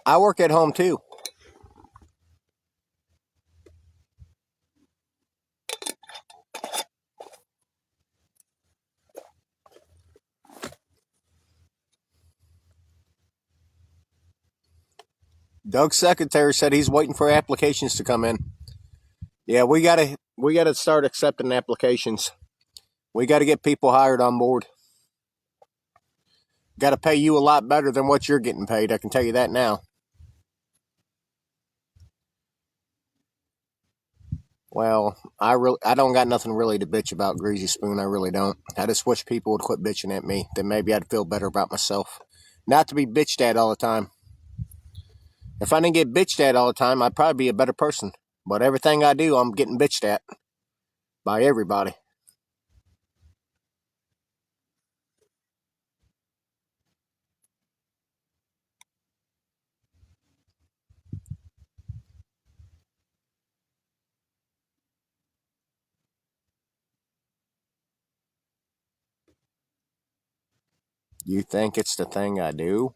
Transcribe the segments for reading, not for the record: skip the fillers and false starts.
I work at home too. Doug's secretary said he's waiting for applications to come in. Yeah, we gotta start accepting applications. We gotta get people hired on board. Got to pay you a lot better than what you're getting paid. I can tell you that now. Well, I don't got nothing really to bitch about, Greasy Spoon. I really don't. I just wish people would quit bitching at me. Then maybe I'd feel better about myself. Not to be bitched at all the time. If I didn't get bitched at all the time, I'd probably be a better person. But everything I do, I'm getting bitched at by everybody. You think it's the thing I do?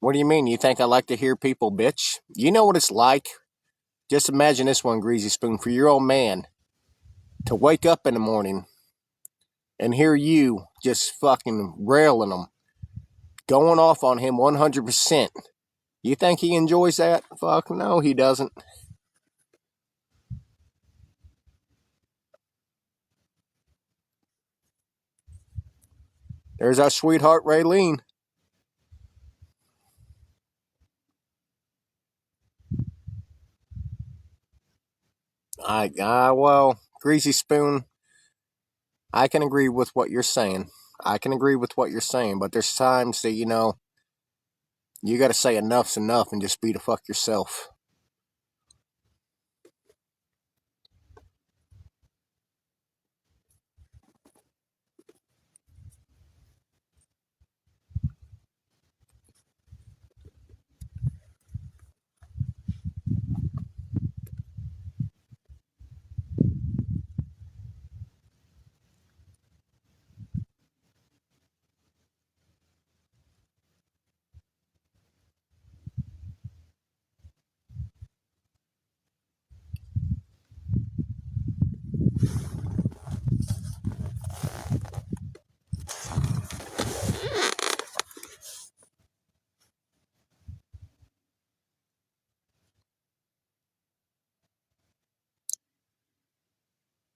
What do you mean? You think I like to hear people bitch? You know what it's like? Just imagine this one, Greasy Spoon, for your old man to wake up in the morning and hear you just fucking railing him, going off on him 100%. You think he enjoys that? Fuck no, he doesn't. There's our sweetheart Raylene. Well, Greasy Spoon, I can agree with what you're saying. I can agree with what you're saying, but there's times that, you gotta say enough's enough and just be the fuck yourself.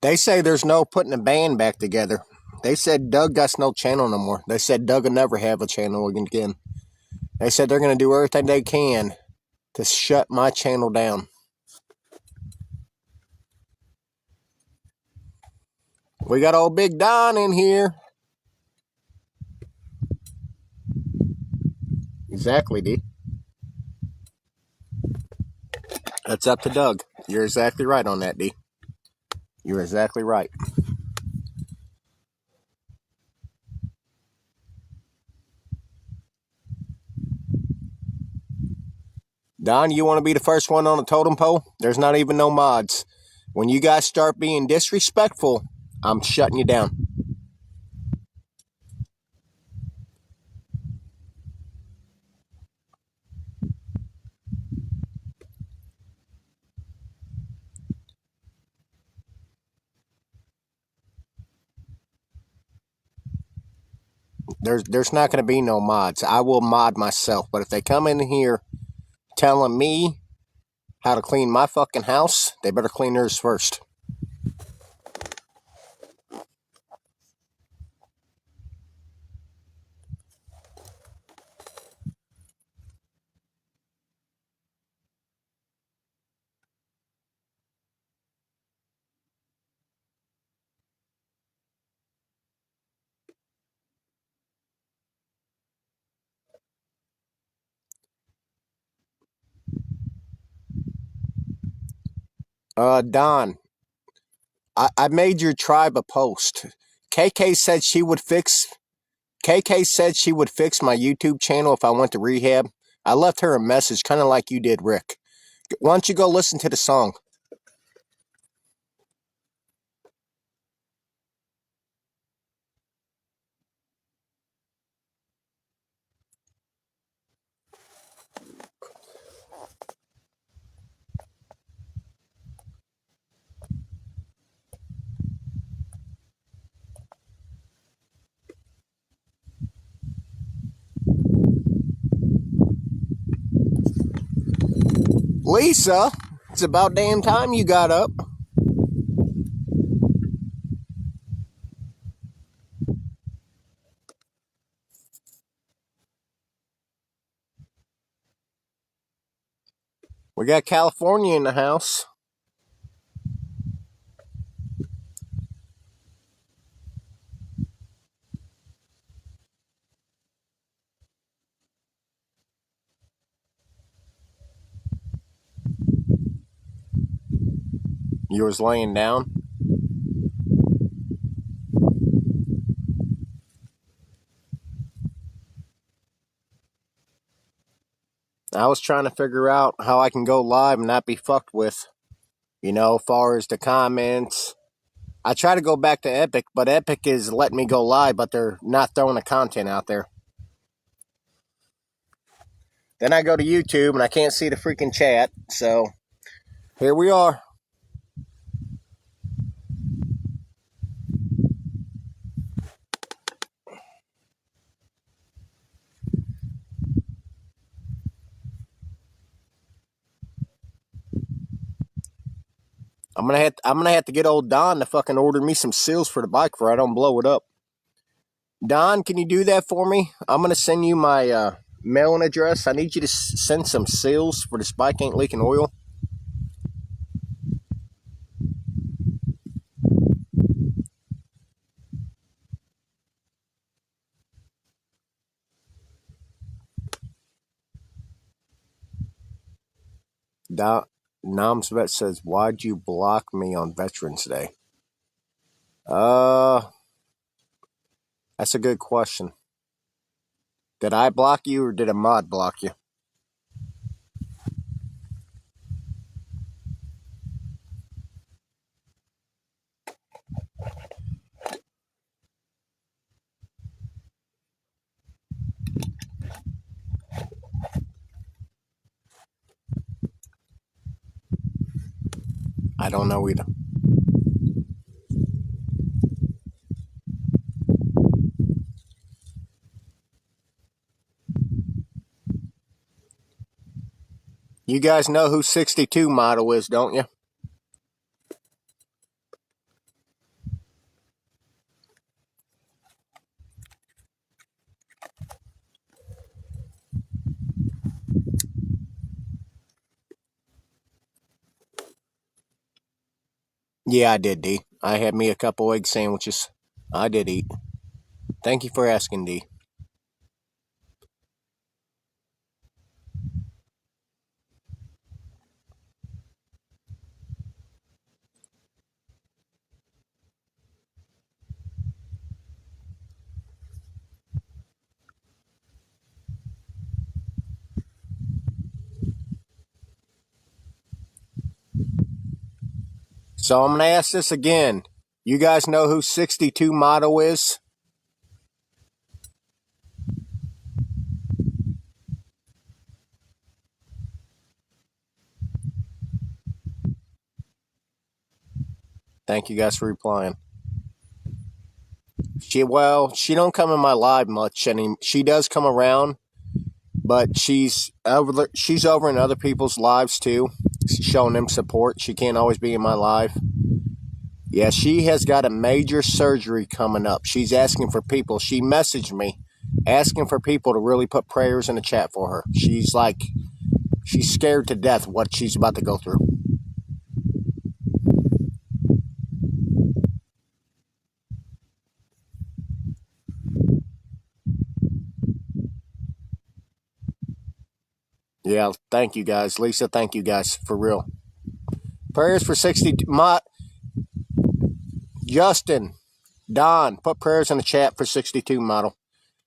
They say there's no putting a band back together. They said Doug got no channel no more. They said Doug will never have a channel again. They said they're gonna do everything they can to shut my channel down. We got old Big Don in here. Exactly, D. That's up to Doug. You're exactly right on that, D. You're exactly right. Don, you want to be the first one on the totem pole? There's not even no mods. When you guys start being disrespectful, I'm shutting you down. There's not going to be no mods. I will mod myself, but if they come in here telling me how to clean my fucking house, they better clean theirs first. Don, I made your tribe a post. KK said she would fix. KK said she would fix my YouTube channel if I went to rehab. I left her a message, kind of like you did, Rick. Why don't you go listen to the song? Lisa, it's about damn time you got up. We got California in the house. You was laying down. I was trying to figure out how I can go live and not be fucked with. You know, as far as the comments. I try to go back to Epic, but Epic is letting me go live, but they're not throwing the content out there. Then I go to YouTube and I can't see the freaking chat, so here we are. I'm gonna have to get old Don to fucking order me some seals for the bike for I don't blow it up. Don, can you do that for me? I'm gonna send you my mailing address. I need you to send some seals for this bike ain't leaking oil. Don Nomsvet says, "Why'd you block me on Veterans Day?" That's a good question. Did I block you or did a mod block you? I don't know either. You guys know who 62 model is, don't you? Yeah, I did, D. I had me a couple egg sandwiches. I did eat. Thank you for asking, D. So I'm going to ask this again. You guys know who 62 model is? Thank you guys for replying. She don't come in my live much anymore. She does come around, but she's over in other people's lives too, showing them support. She can't always be in my live. Yeah, she has got a major surgery coming up. She's asking for people. She messaged me asking for people to really put prayers in the chat for her. She's scared to death what she's about to go through. Yeah, thank you guys. Lisa, thank you guys, for real. Prayers for 60. Justin, Don, put prayers in the chat for 62 model.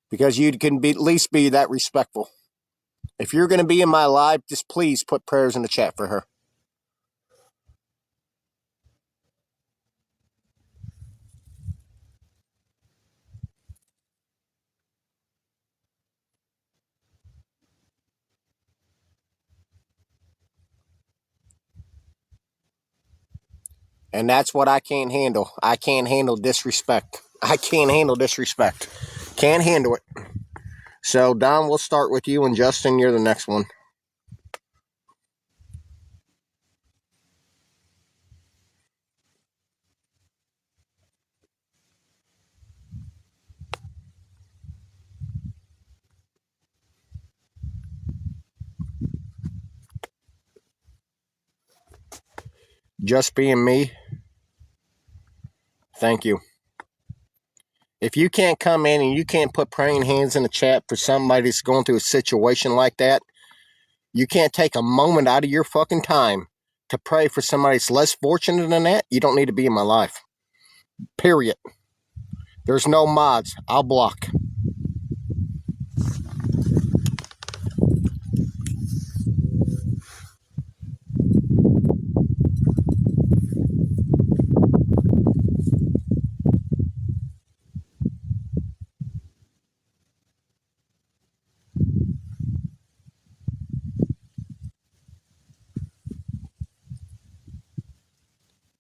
Because you can at least be that respectful. If you're going to be in my live, just please put prayers in the chat for her. And that's what I can't handle. I can't handle disrespect. I can't handle disrespect. Can't handle it. So, Don, we'll start with you, and Justin, you're the next one. Just being me. Thank you. If you can't come in and you can't put praying hands in the chat for somebody that's going through a situation like that, you can't take a moment out of your fucking time to pray for somebody that's less fortunate than that, you don't need to be in my life. Period. There's no mods. I'll block.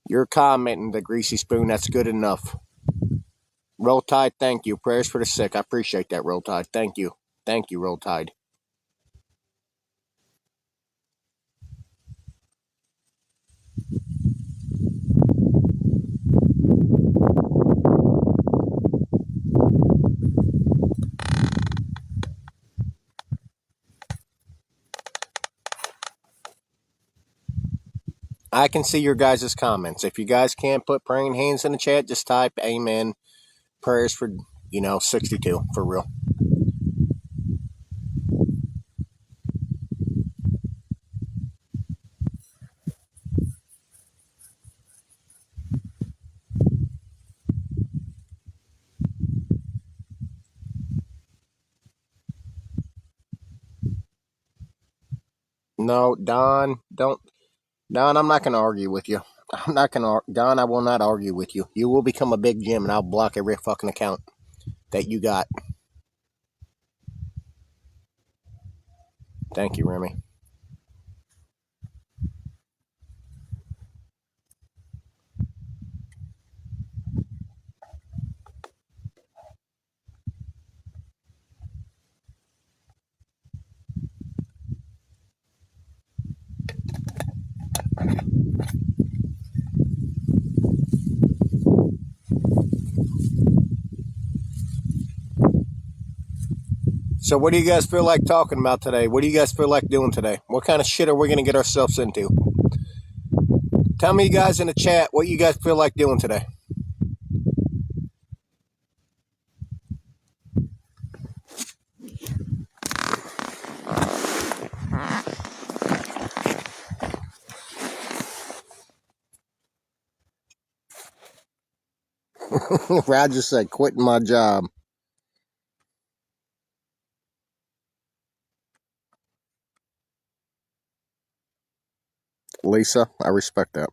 You're commenting the greasy spoon. That's good enough. Roll Tide, thank you. Prayers for the sick. I appreciate that, Roll Tide. Thank you. Thank you, Roll Tide. I can see your guys' comments. If you guys can't put praying hands in the chat, just type amen. Prayers for, 62, for real. No, Don, don't. Don, I'm not going to argue with you. I'm not going to. Don, I will not argue with you. You will become a big Jim, and I'll block every fucking account that you got. Thank you, Remy. So, what do you guys feel like talking about today? What do you guys feel like doing today? What kind of shit are we going to get ourselves into? Tell me, you guys, in the chat, what you guys feel like doing today. Roger said, quitting my job. Lisa, I respect that.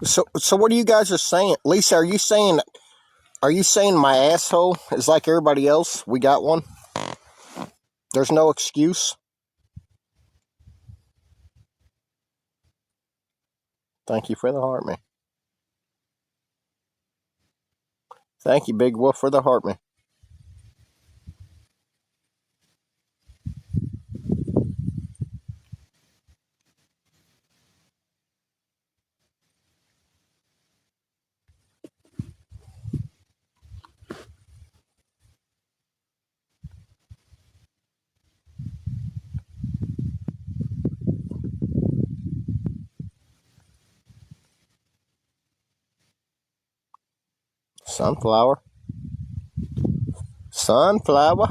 So what are you guys are saying? Lisa, are you saying my asshole is like everybody else? We got one? There's no excuse? Thank you for the heart, man. Thank you, Big Wolf, for the heart, man. Sunflower. Sunflower.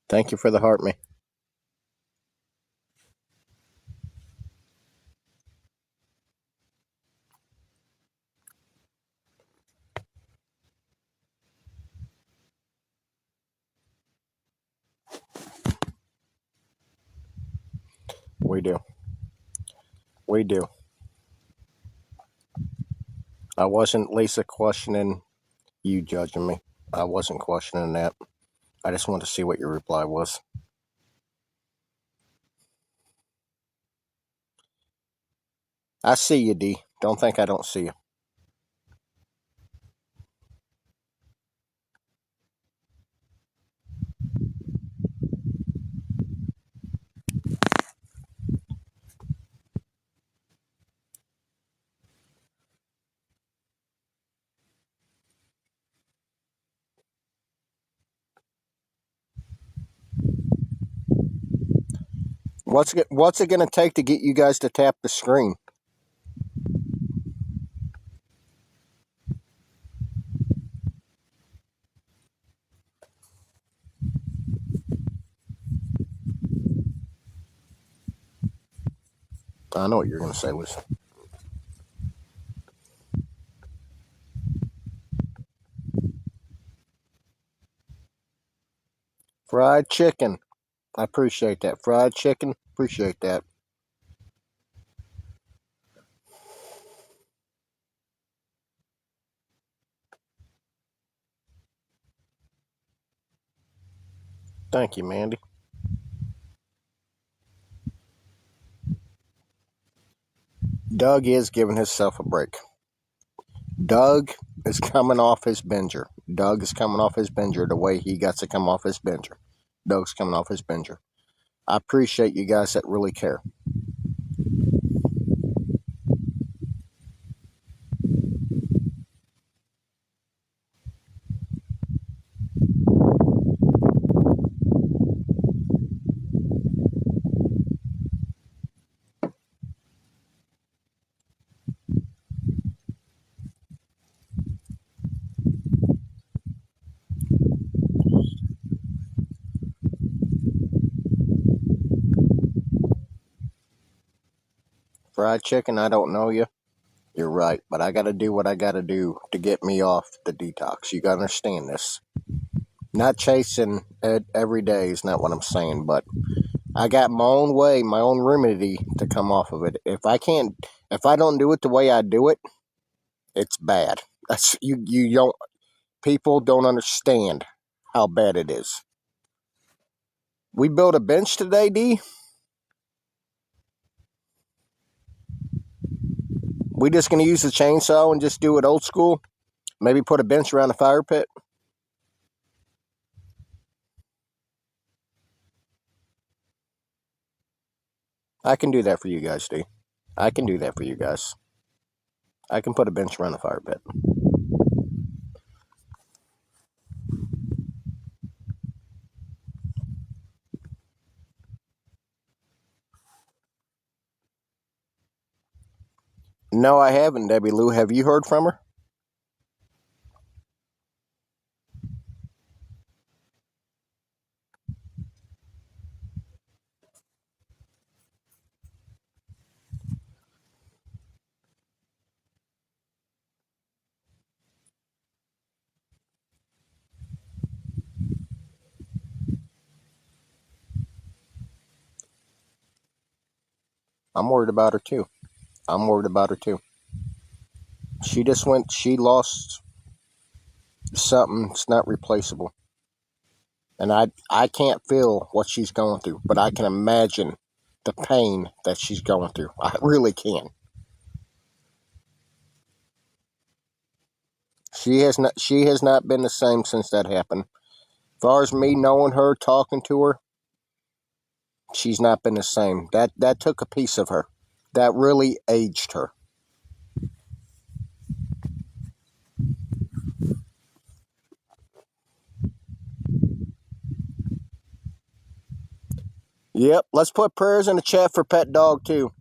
Thank you for the heart, man. We do. We do. I wasn't, Lisa, questioning you judging me. I wasn't questioning that. I just wanted to see what your reply was. I see you, D. Don't think I don't see you. What's it going to take to get you guys to tap the screen? I know what you're going to say, Lisa. Fried chicken. I appreciate that. Fried chicken. Appreciate that. Thank you, Mandy. Doug is giving himself a break. Doug is coming off his binger. Doug is coming off his binger the way he got to come off his binger. Doug's coming off his binger. I appreciate you guys that really care. Fried chicken, I don't know you. You're right, but I got to do what I got to do to get me off the detox. You got to understand this. Not chasing it every day is not what I'm saying, but I got my own way, my own remedy to come off of it. If I don't do it the way I do it, it's bad. That's you don't. People don't understand how bad it is. We built a bench today, D. We just gonna use the chainsaw and just do it old school. Maybe put a bench around the fire pit. I can do that for you guys, D. I can do that for you guys. I can put a bench around the fire pit. No, I haven't, Debbie Lou. Have you heard from her? I'm worried about her too. I'm worried about her too. She lost something that's not replaceable. And I can't feel what she's going through, but I can imagine the pain that she's going through. I really can. She has not been the same since that happened. As far as me knowing her, talking to her, she's not been the same. That took a piece of her. That really aged her. Yep, let's put prayers in the chat for Pet Dog too.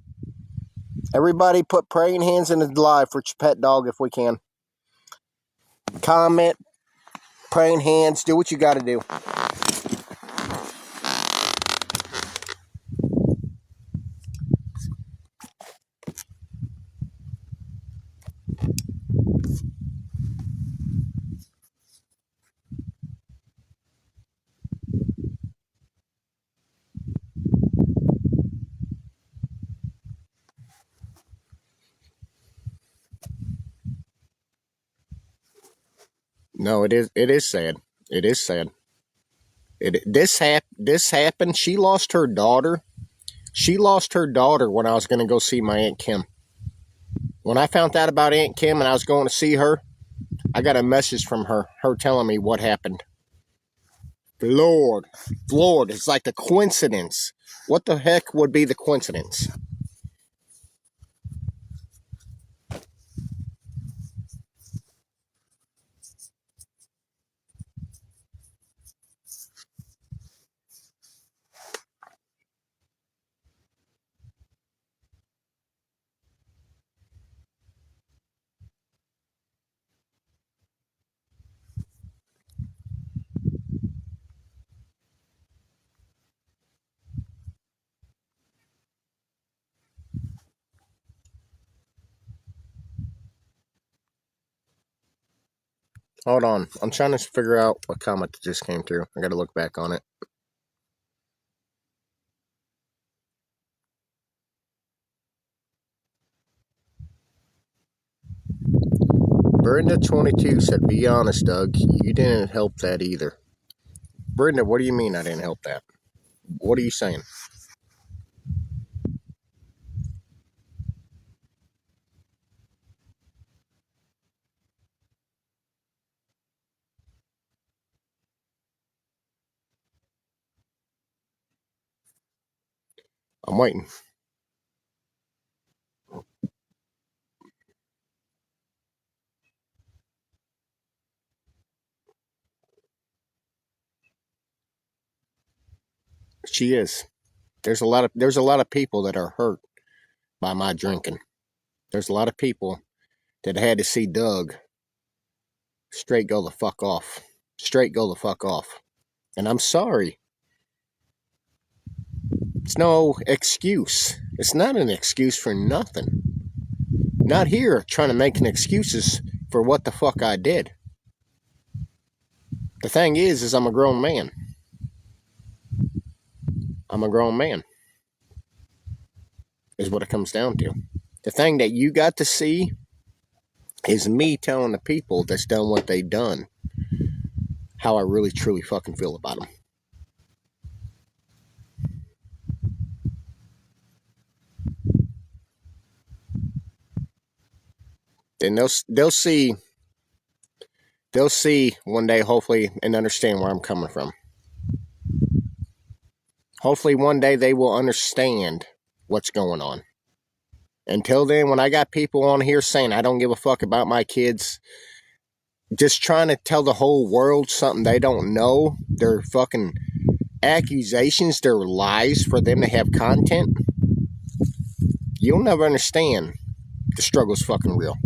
Everybody put praying hands in the live for Pet Dog if we can. Comment, praying hands, do what you got to do. No, it is. It is sad. It is sad. This happened. She lost her daughter. She lost her daughter when I was going to go see my Aunt Kim. When I found out about Aunt Kim and I was going to see her, I got a message from her telling me what happened. Lord, it's like the coincidence. What the heck would be the coincidence? Hold on. I'm trying to figure out what comment that just came through. I got to look back on it. Brenda22 said, be honest, Doug. You didn't help that either. Brenda, what do you mean I didn't help that? What are you saying? I'm waiting. She is. There's a lot of people that are hurt by my drinking. There's a lot of people that had to see Doug straight go the fuck off. Straight go the fuck off. And I'm sorry. It's no excuse. It's not an excuse for nothing. Not here trying to make excuses for what the fuck I did. The thing is I'm a grown man. I'm a grown man. Is what it comes down to. The thing that you got to see is me telling the people that's done what they done how I really truly fucking feel about them. And they'll see one day, hopefully, and understand where I'm coming from. Hopefully one day they will understand what's going on. Until then, when I got people on here saying I don't give a fuck about my kids, just trying to tell the whole world something they don't know, they're fucking accusations, they're lies for them to have content, you'll never understand the struggle's fucking real.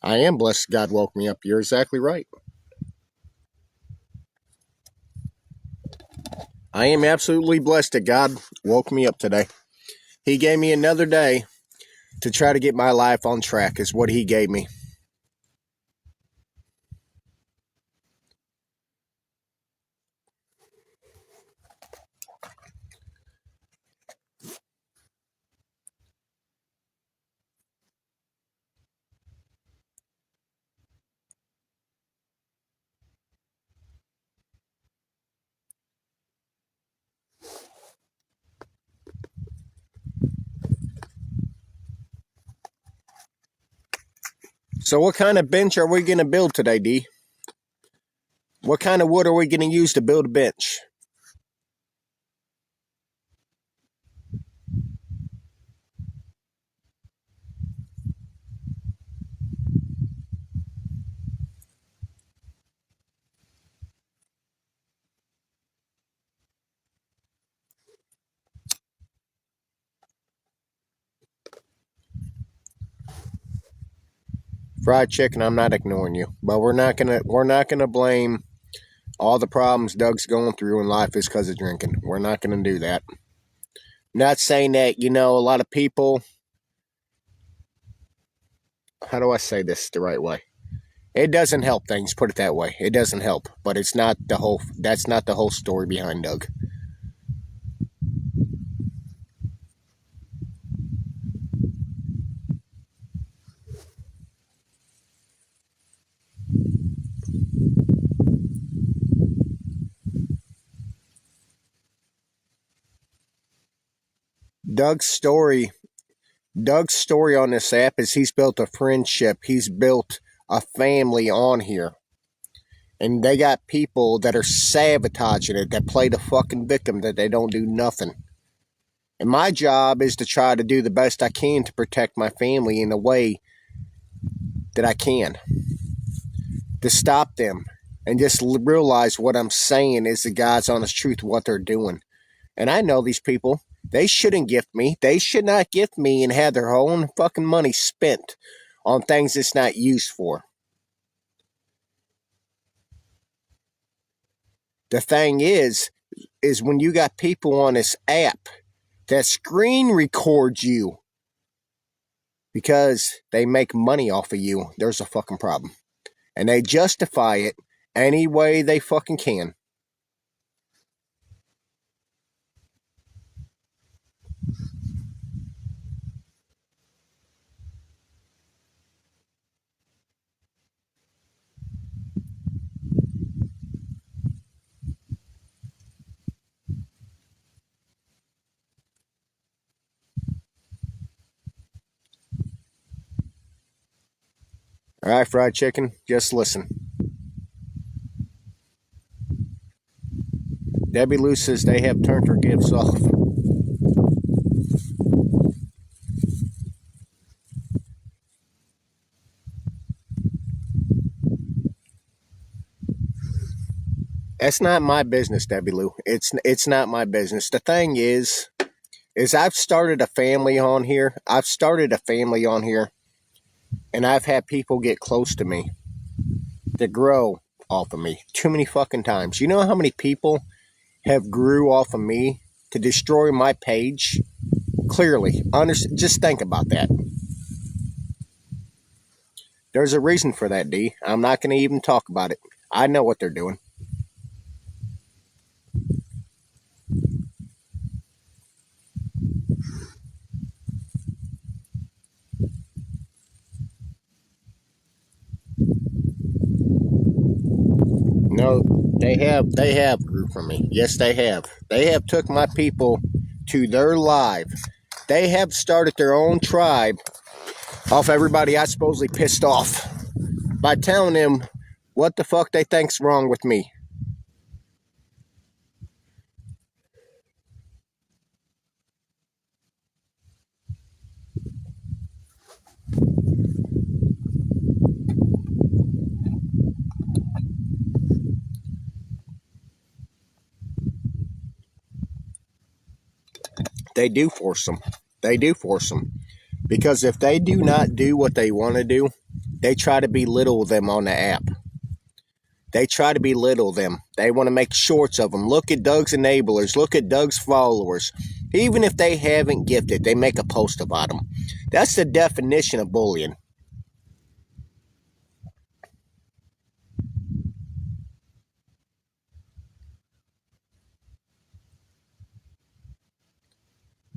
I am blessed God woke me up. You're exactly right. I am absolutely blessed that God woke me up today. He gave me another day to try to get my life on track is what he gave me. So what kind of bench are we going to build today, D? What kind of wood are we going to use to build a bench? Fried chicken, I'm not ignoring you, but we're not gonna blame all the problems Doug's going through in life is because of drinking. We're not gonna do that. Not saying that, a lot of people, how do I say this the right way? It doesn't help things, put it that way. It doesn't help, but it's not the whole. That's not the whole story behind Doug. Doug's story. Doug's story on this app is he's built a friendship. He's built a family on here. And they got people that are sabotaging it, that play the fucking victim, that they don't do nothing. And my job is to try to do the best I can to protect my family in the way that I can. To stop them and just realize what I'm saying is the God's honest truth of what they're doing. And I know these people, they shouldn't gift me. They should not gift me and have their own fucking money spent on things it's not used for. The thing is when you got people on this app that screen records you because they make money off of you, there's a fucking problem. And they justify it any way they fucking can. All right, fried chicken, just listen. Debbie Lou says they have turned her gifts off. That's not my business, Debbie Lou. It's not my business. The thing is I've started a family on here. And I've had people get close to me that grow off of me too many fucking times. You know how many people have grew off of me to destroy my page? Clearly, just think about that. There's a reason for that, D. I'm not going to even talk about it. I know what they're doing. No, they have grew from me. Yes, they have. They have took my people to their live. They have started their own tribe off everybody I supposedly pissed off by telling them what the fuck they think's wrong with me. They do force them. They do force them. Because if they do not do what they want to do, they try to belittle them on the app. They try to belittle them. They want to make shorts of them. Look at Doug's enablers. Look at Doug's followers. Even if they haven't gifted, they make a post about them. That's the definition of bullying.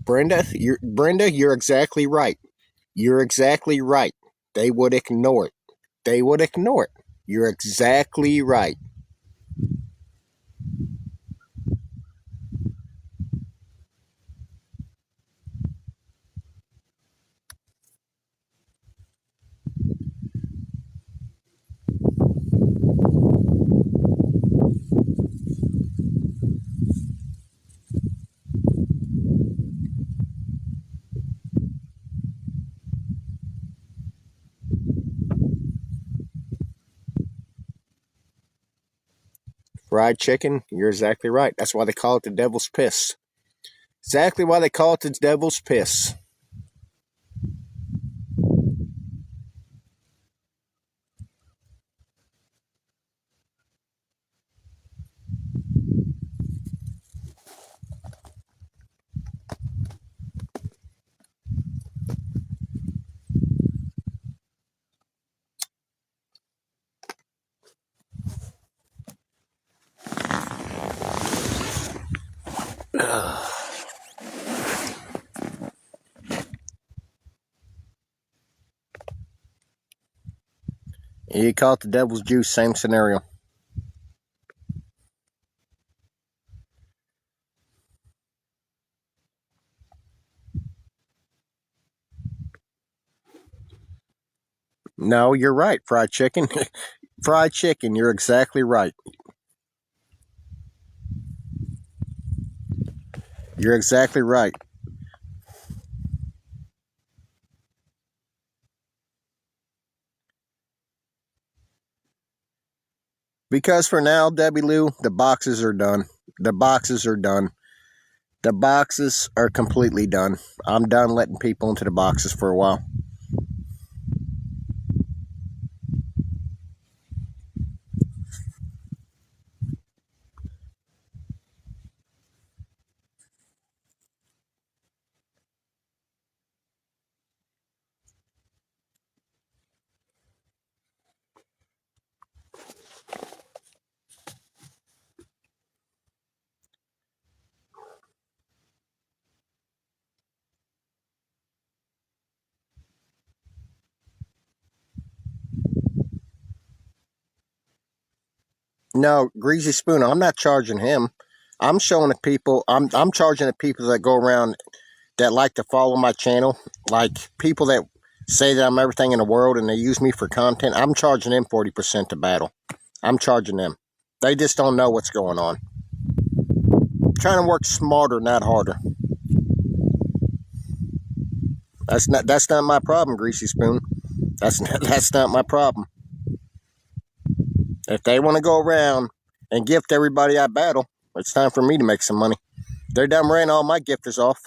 Brenda, you're exactly right. You're exactly right. They would ignore it. They would ignore it. You're exactly right. Fried chicken, you're exactly right. That's why they call it the devil's piss. Exactly why they call it the devil's piss. You call it the devil's juice, same scenario. No, you're right. Fried chicken. Fried chicken, you're exactly right. You're exactly right. Because for now, Debbie Lou, the boxes are done. The boxes are done. The boxes are completely done. I'm done letting people into the boxes for a while. No, Greasy Spoon, I'm not charging him. I'm showing the people, I'm charging the people that go around that like to follow my channel, like people that say that I'm everything in the world and they use me for content. I'm charging them 40% to battle. I'm charging them. They just don't know what's going on. I'm trying to work smarter, not harder. That's not my problem, Greasy Spoon. That's not my problem. If they want to go around and gift everybody I battle, it's time for me to make some money. They're done ran all my gifters off.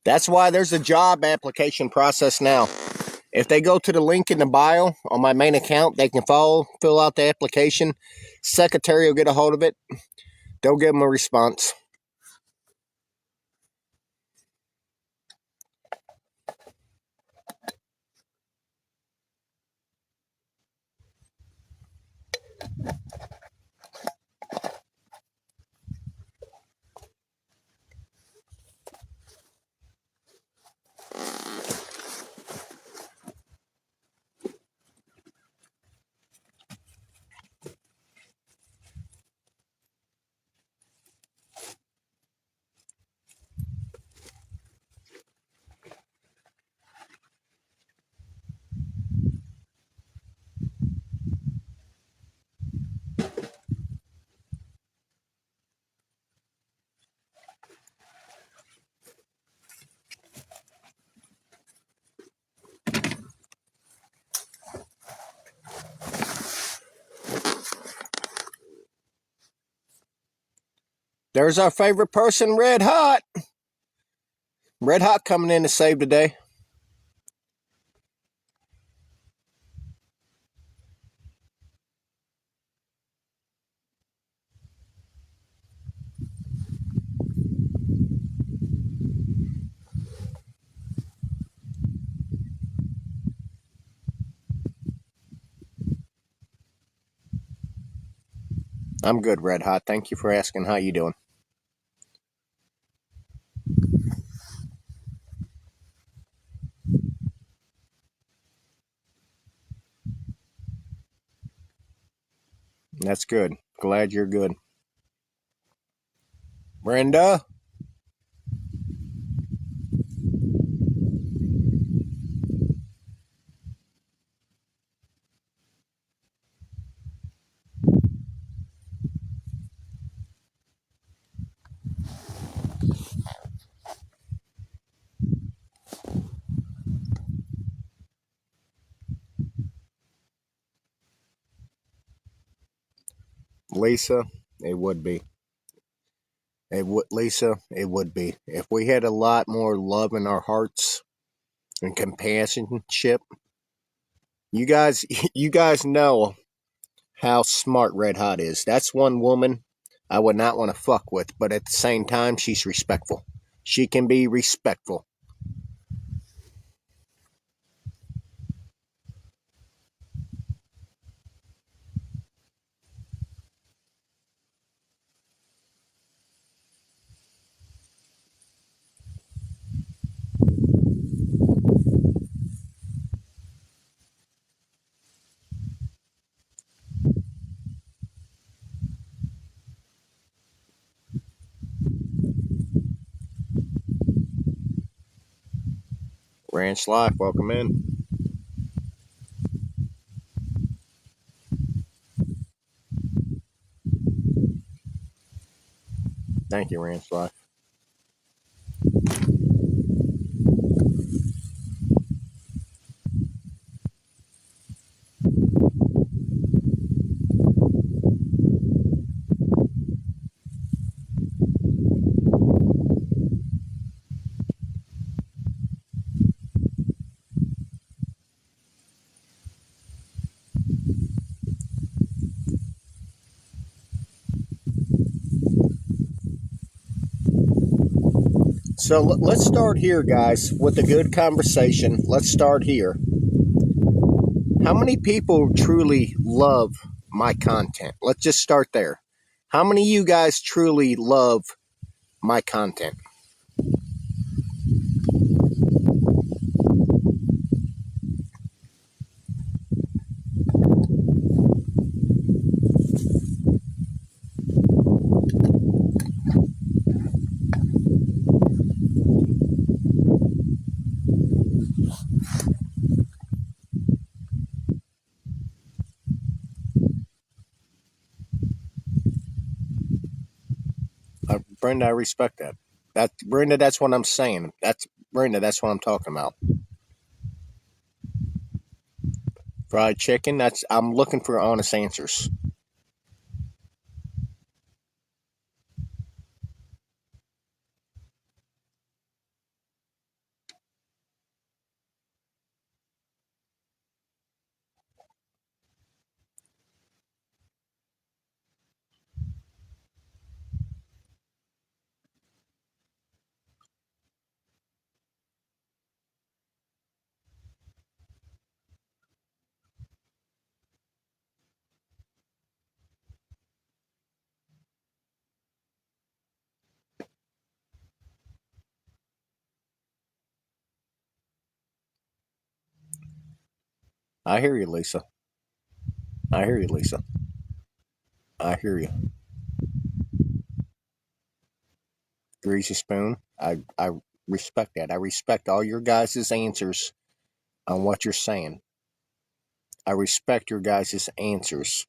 That's why there's a job application process now. If they go to the link in the bio on my main account, they can fill out the application. Secretary will get a hold of it. They'll give them a response. There's our favorite person, Red Hot. Red Hot coming in to save today. I'm good, Red Hot. Thank you for asking. How you doing? That's good. Glad you're good. Brenda? Lisa? It would be. Lisa, it would be. If we had a lot more love in our hearts and companionship, you guys, you guys know how smart Red Hot is. That's one woman I would not want to fuck with, but at the same time, she's respectful. She can be respectful. Ranch Life, welcome in. Thank you, Ranch Life. So let's start here, guys, with a good conversation. Let's start here. How many people truly love my content? Let's just start there. How many of you guys truly love my content? Brenda, I respect that. Brenda, that's what I'm saying. Brenda, that's what I'm talking about. Fried chicken. I'm looking for honest answers. I hear you, Lisa. I hear you, Lisa. I hear you. Greasy spoon. I respect that. I respect all your guys' answers on what you're saying. I respect your guys' answers.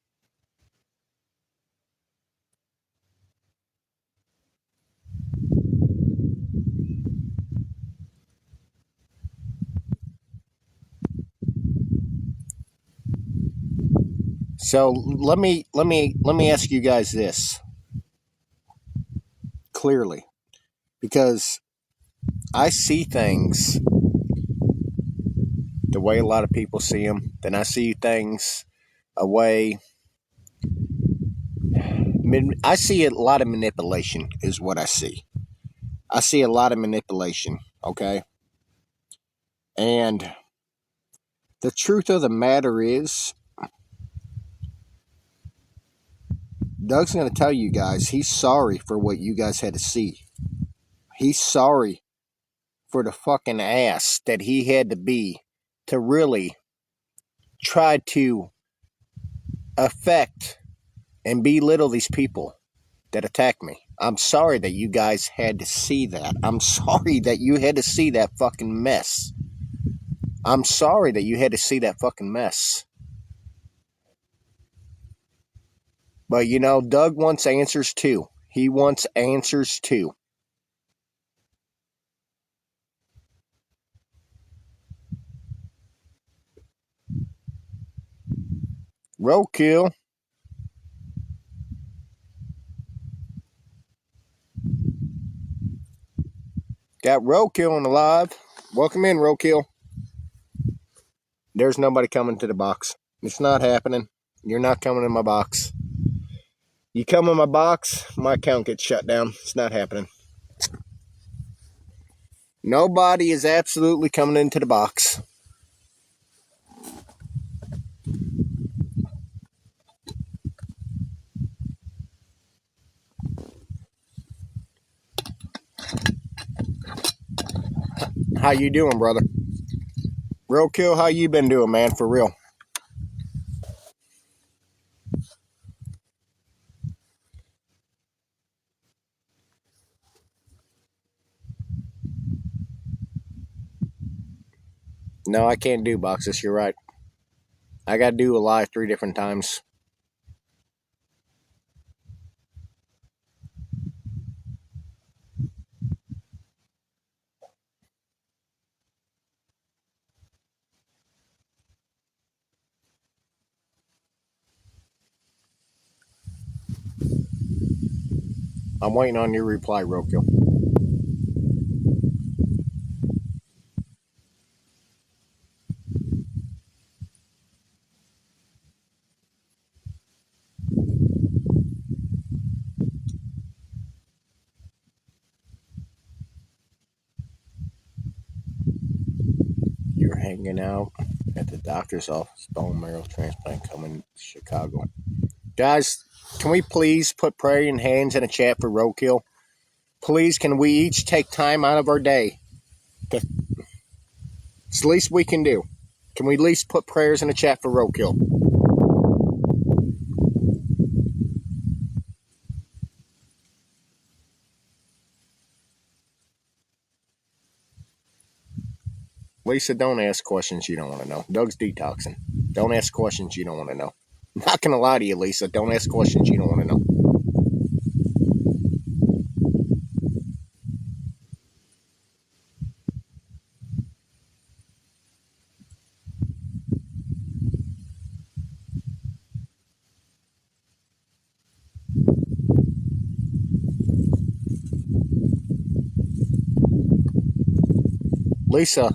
So let me ask you guys this clearly, because I see things the way a lot of people see them. Then I see things a way. I see a lot of manipulation, is what I see. I see a lot of manipulation. Okay, and the truth of the matter is, Doug's going to tell you guys he's sorry for what you guys had to see. He's sorry for the fucking ass that he had to be to really try to affect and belittle these people that attack me. I'm sorry that you guys had to see that. I'm sorry that you had to see that fucking mess. I'm sorry that you had to see that fucking mess. But you know, Doug wants answers too. He wants answers too. Roadkill. Got Roadkill on the live. Welcome in, Roadkill. There's nobody coming to the box. It's not happening. You're not coming in my box. You come in my box, my account gets shut down. It's not happening. Nobody is absolutely coming into the box. How you doing, brother? Roadkill, how you been doing, man? For real. No, I can't do boxes. You're right. I got to do a live 3 different times. I'm waiting on your reply, Roadkill. You're hanging out at the doctor's office. Bone marrow transplant coming to Chicago. Guys, can we please put praying hands in a chat for Roadkill? Please, can we each take time out of our day? It's the least we can do. Can we at least put prayers in a chat for Roadkill? Lisa, don't ask questions you don't want to know. Doug's detoxing. Don't ask questions you don't want to know. I'm not going to lie to you, Lisa. Don't ask questions you don't want to know. Lisa,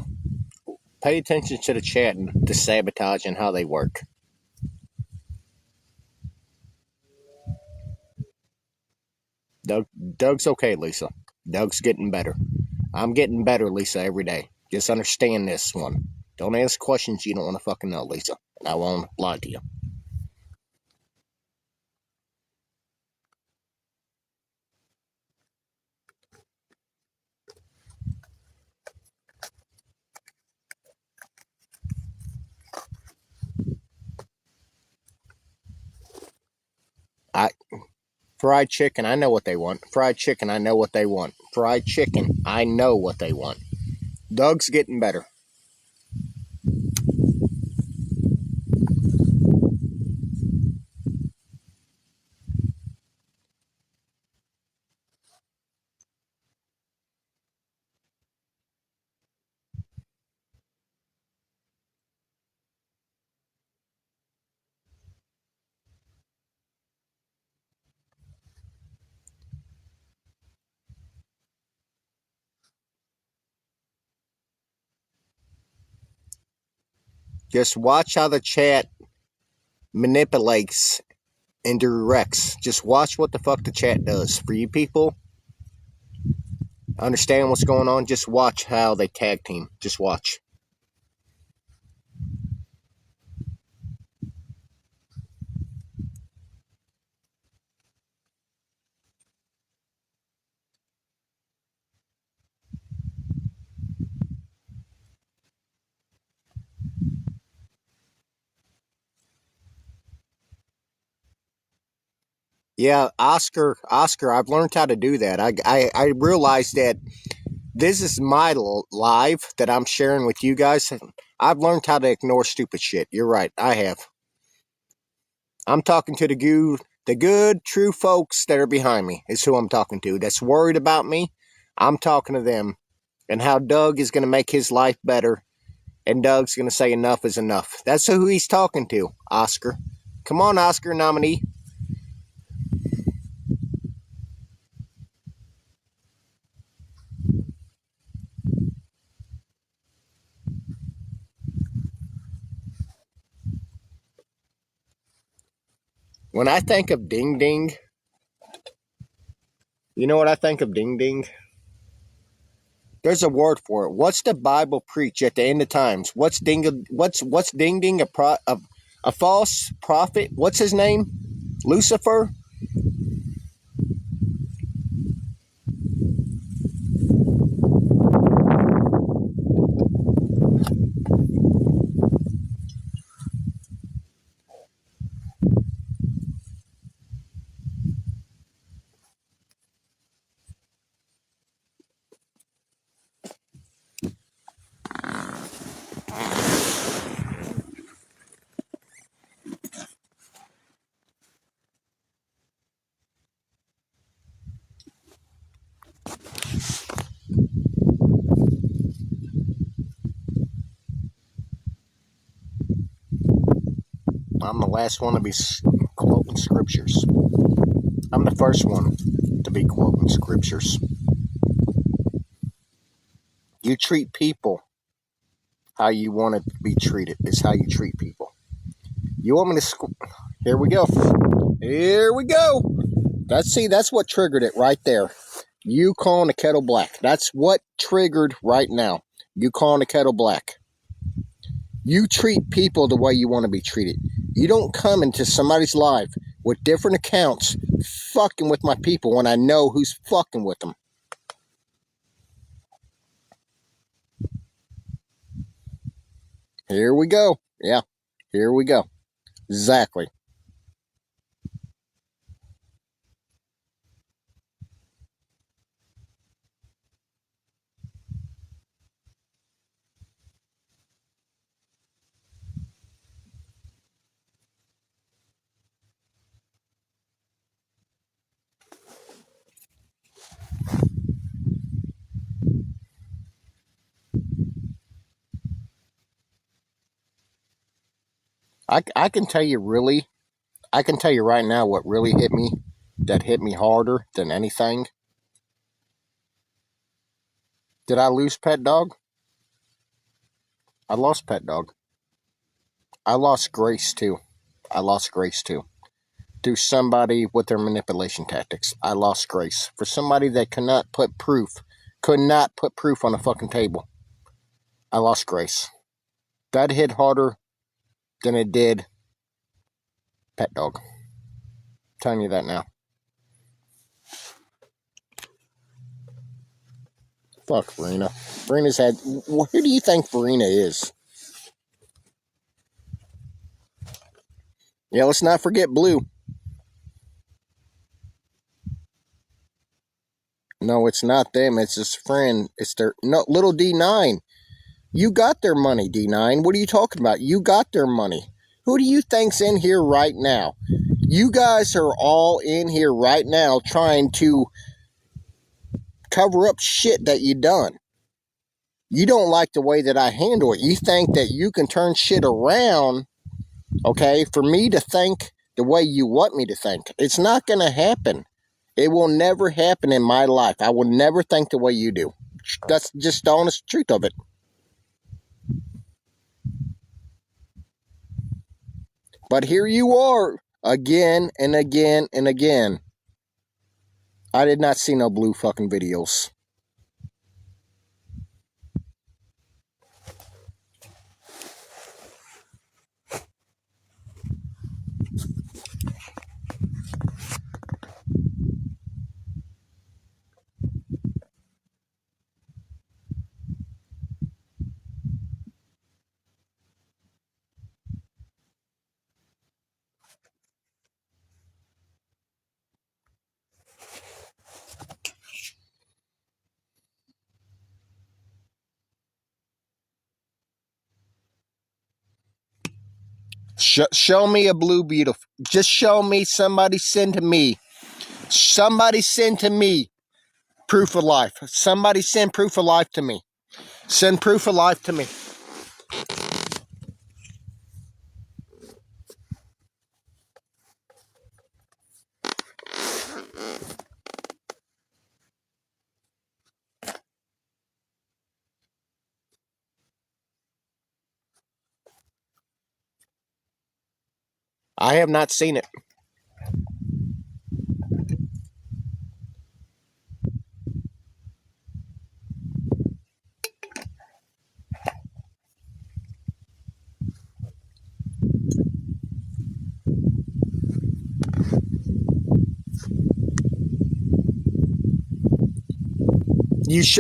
pay attention to the chat and the sabotage and how they work. Doug's okay, Lisa. Doug's getting better. I'm getting better, Lisa, every day. Just understand this one. Don't ask questions you don't want to fucking know, Lisa. And I won't lie to you. I Fried chicken, I know what they want. Fried chicken, I know what they want. Fried chicken, I know what they want. Doug's getting better. Just watch how the chat manipulates and directs. Just watch what the fuck the chat does. For you people, understand what's going on, just watch how they tag team. Just watch. Yeah, Oscar, I've learned how to do that. I realized that this is my live that I'm sharing with you guys. I've learned how to ignore stupid shit. You're right, I have. I'm talking to the good, true folks that are behind me. Is who I'm talking to. That's worried about me. I'm talking to them and how Doug is going to make his life better. And Doug's going to say enough is enough. That's who he's talking to, Oscar. Come on, Oscar nominee. When I think of Ding Ding, you know what I think of Ding Ding? There's a word for it. What's the Bible preach at the end of times? What's Ding Ding a false prophet? What's his name? Lucifer? I'm the last one to be quoting scriptures. I'm the first one to be quoting scriptures. You treat people how you want to be treated. Is how you treat people. You want me to... Here we go. Here we go. That's what triggered it right there. You calling the kettle black. That's what triggered right now. You calling the kettle black. You treat people the way you want to be treated. You don't come into somebody's life with different accounts fucking with my people when I know who's fucking with them. Here we go. Yeah, here we go. Exactly. I can tell you really, I can tell you right now what really hit me, that hit me harder than anything. Did I lose Pet Dog? I lost Pet Dog. I lost Grace too. I lost Grace too. To somebody with their manipulation tactics. I lost Grace. For somebody that could not put proof on the fucking table. I lost Grace. That hit harder than it did Pet Dog. I'm telling you that now. Fuck Verena. Verena's had... Who do you think Verena is? Yeah, let's not forget Blue. No, it's not them. It's his friend. It's their... No, little D9. You got their money, D9. What are you talking about? You got their money. Who do you think's in here right now? You guys are all in here right now trying to cover up shit that you done. You don't like the way that I handle it. You think that you can turn shit around, okay, for me to think the way you want me to think. It's not going to happen. It will never happen in my life. I will never think the way you do. That's just the honest truth of it. But here you are, again and again and again. I did not see no Blue fucking videos. Show me a Blue beautiful. Just show me. Somebody send to me. Somebody send to me proof of life. Somebody send proof of life to me. Send proof of life to me. I have not seen it.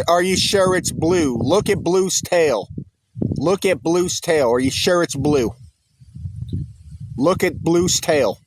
Are you sure it's Blue? Look at Blue's tail. Look at Blue's tail. Are you sure it's Blue? Look at Blue's tail.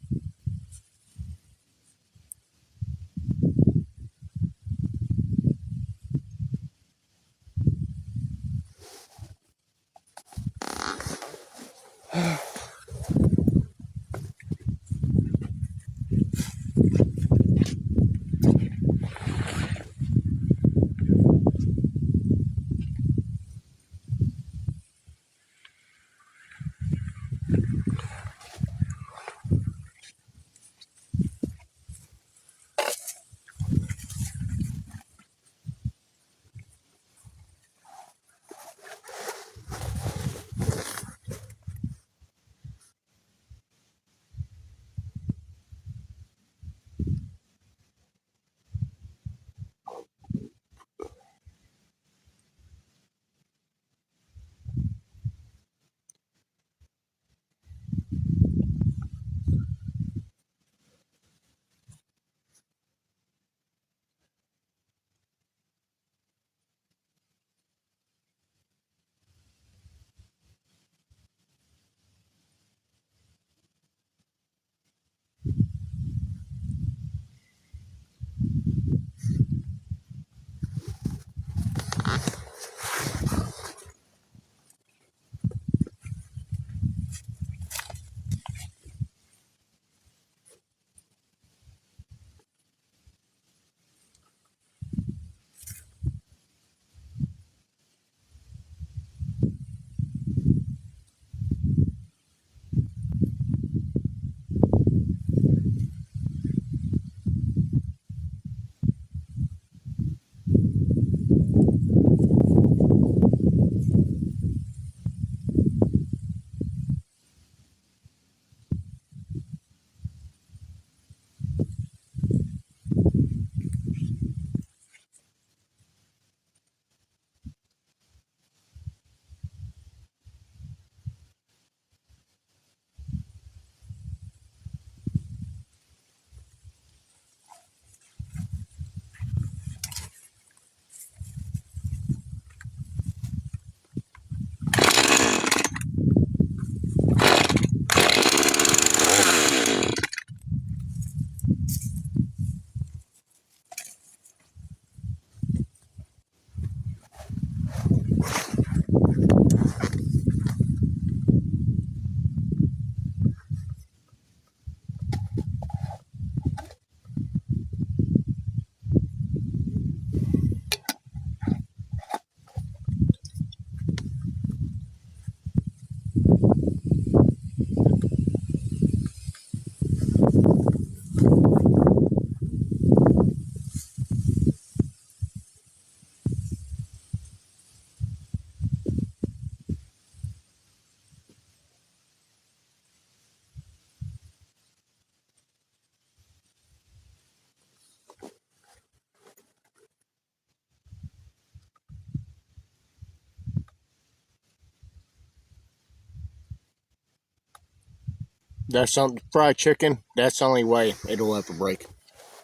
That's on fried chicken. That's the only way it'll ever break.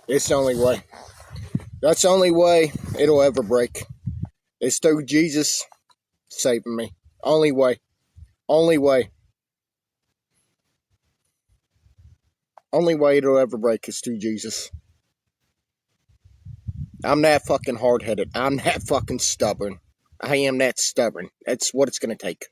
It's the only way. That's the only way it'll ever break. It's through Jesus saving me. Only way. Only way. Only way it'll ever break is through Jesus. I'm that fucking hard-headed. I'm that fucking stubborn. I am that stubborn. That's what it's gonna take.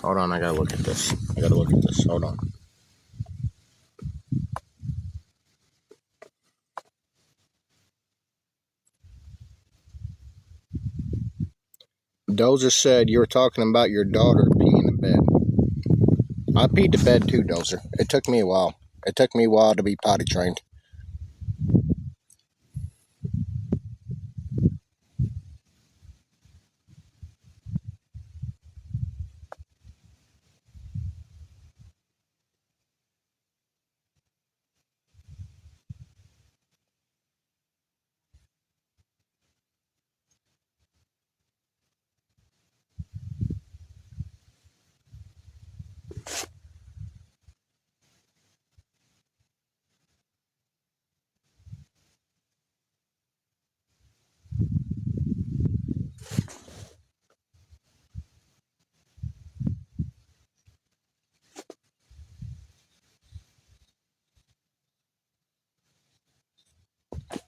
Hold on, I gotta look at this. Hold on. Dozer said you were talking about your daughter peeing in bed. I peed the bed too, Dozer. It took me a while. It took me a while to be potty trained.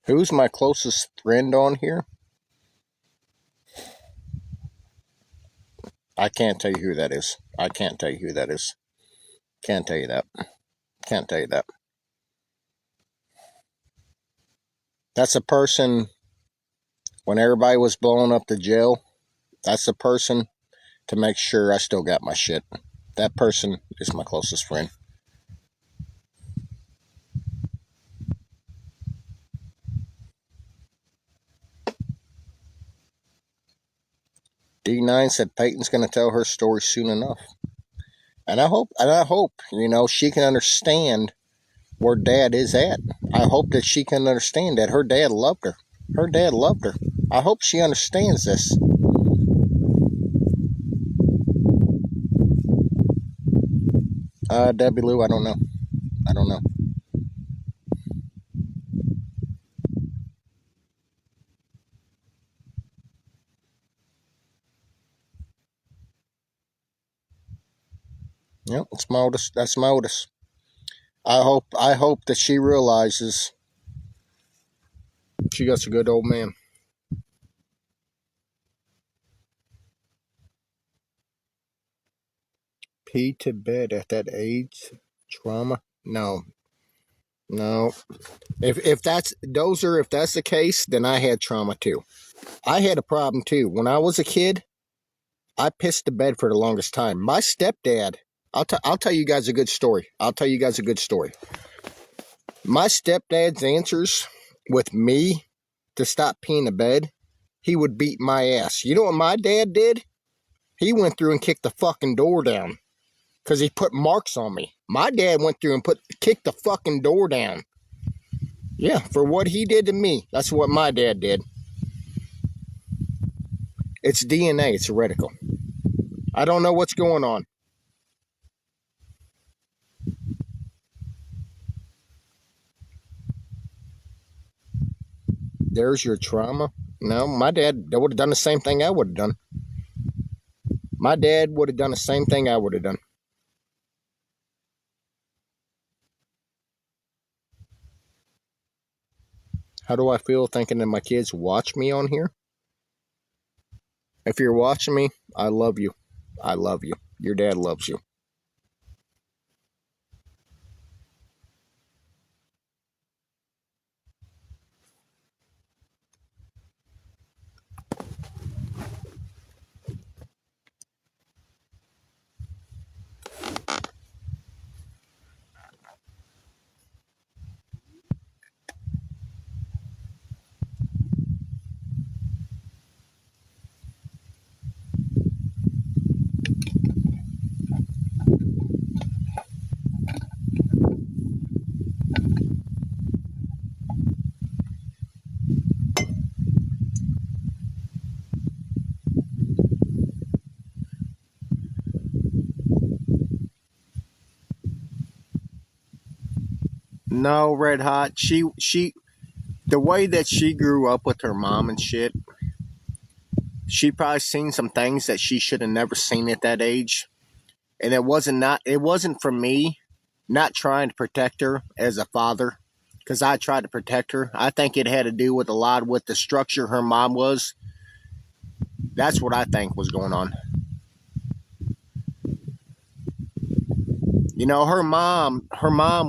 Who's my closest friend on here? I can't tell you who that is. I can't tell you who that is. Can't tell you that. Can't tell you that. That's a person when everybody was blowing up the jail. That's the person to make sure I still got my shit. That person is my closest friend. D9 said Peyton's going to tell her story soon enough. And I hope, she can understand where dad is at. I hope that she can understand that her dad loved her. Her dad loved her. I hope she understands this. Debbie Lou, I don't know. I don't know. Yep, it's my oldest. That's my oldest. I hope that she realizes she got a good old man. Pee to bed at that age, trauma? No, no. If that's Dozer, if that's the case, then I had trauma too. I had a problem too. When I was a kid, I pissed the bed for the longest time. My stepdad, I'll tell you guys a good story. My stepdad's answers with me to stop peeing the bed, he would beat my ass. You know what my dad did? He went through and kicked the fucking door down because he put marks on me. My dad went through and kicked the fucking door down. Yeah, for what he did to me, that's what my dad did. It's DNA. It's heretical. I don't know what's going on. There's your trauma. No, my dad would have done the same thing I would have done. My dad would have done the same thing I would have done. How do I feel thinking that my kids watch me on here? If you're watching me, I love you. I love you. Your dad loves you. No, Red Hot. The way that she grew up with her mom and shit, she probably seen some things that she should have never seen at that age. And it wasn't from me not trying to protect her as a father, because I tried to protect her. I think it had to do with a lot with the structure her mom was. That's what I think was going on. You know, her mom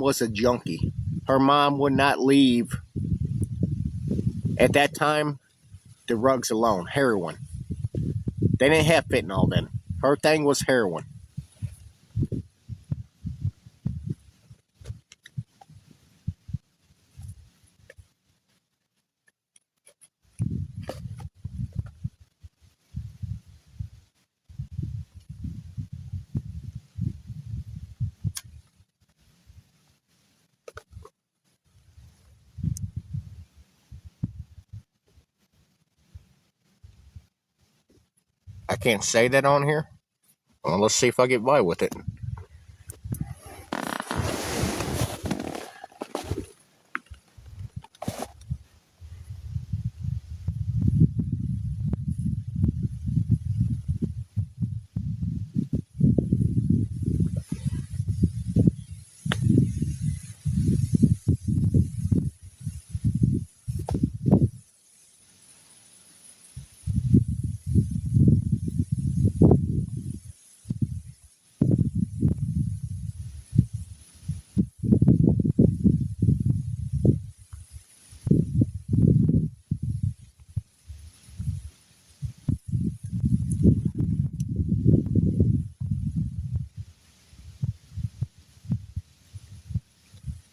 was a junkie. Her mom would not leave at that time the drugs alone, heroin. They didn't have fentanyl then. Her thing was heroin. I can't say that on here. Well, let's see if I get by with it.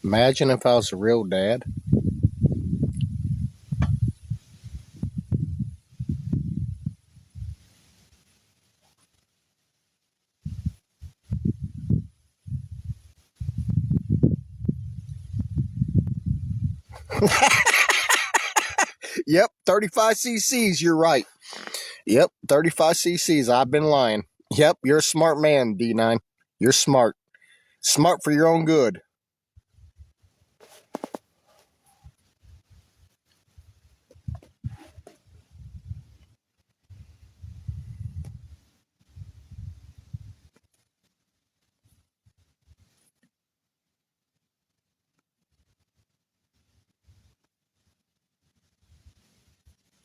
Imagine if I was a real dad. Yep, 35 cc's. You're right. Yep, 35 cc's. I've been lying. Yep, you're a smart man, D9. You're smart. Smart for your own good.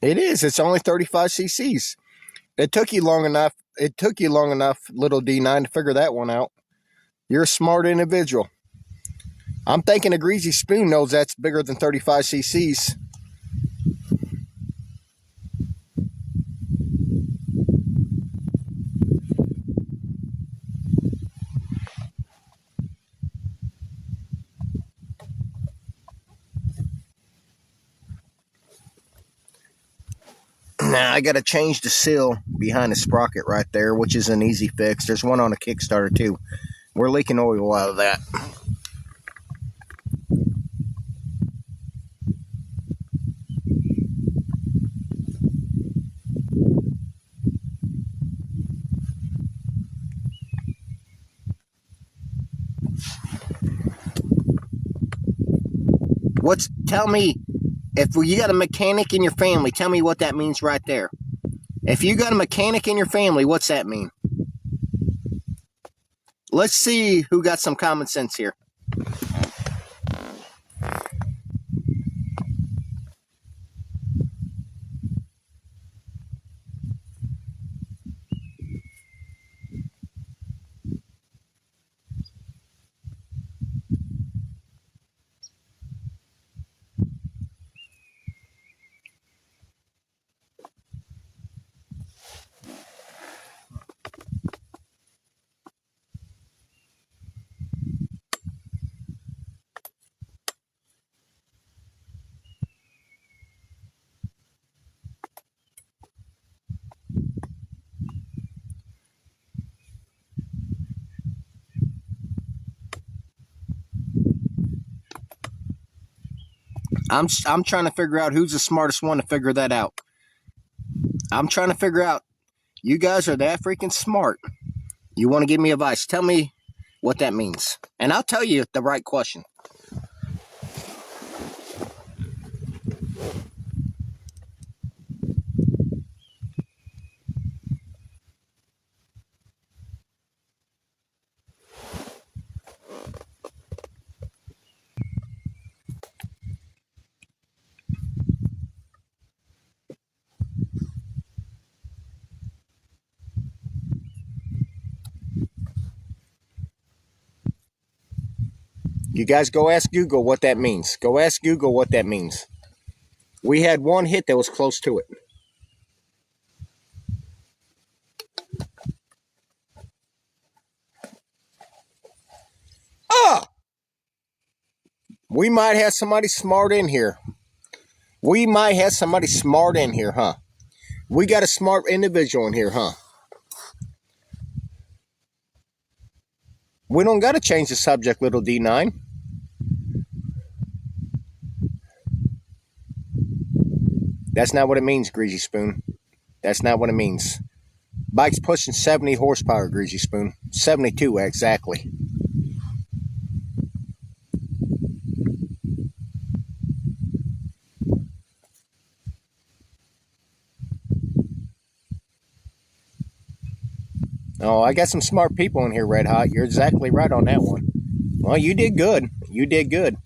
It is. It's only 35 cc's. It took you long enough. It took you long enough, little D9, to figure that one out. You're a smart individual. I'm thinking a greasy spoon knows that's bigger than 35 cc's. Now I got to change the seal behind the sprocket right there, which is an easy fix. There's one on a Kickstarter too. We're leaking oil out of that. Tell me, if you got a mechanic in your family, tell me what that means right there. If you got a mechanic in your family, what's that mean? Let's see who got some common sense here. I'm trying to figure out who's the smartest one to figure that out. I'm trying to figure out. You guys are that freaking smart. You want to give me advice? Tell me what that means, and I'll tell you the right question. You guys go ask Google what that means. Go ask Google what that means. We had one hit that was close to it. Ah! We might have somebody smart in here. We might have somebody smart in here, huh? We got a smart individual in here, huh? We don't got to change the subject, little D9. That's not what it means, Greasy Spoon. That's not what it means. Bike's pushing 70 horsepower, Greasy Spoon. 72, exactly. Oh, I got some smart people in here, Red Hot. You're exactly right on that one. Well, you did good. You did good.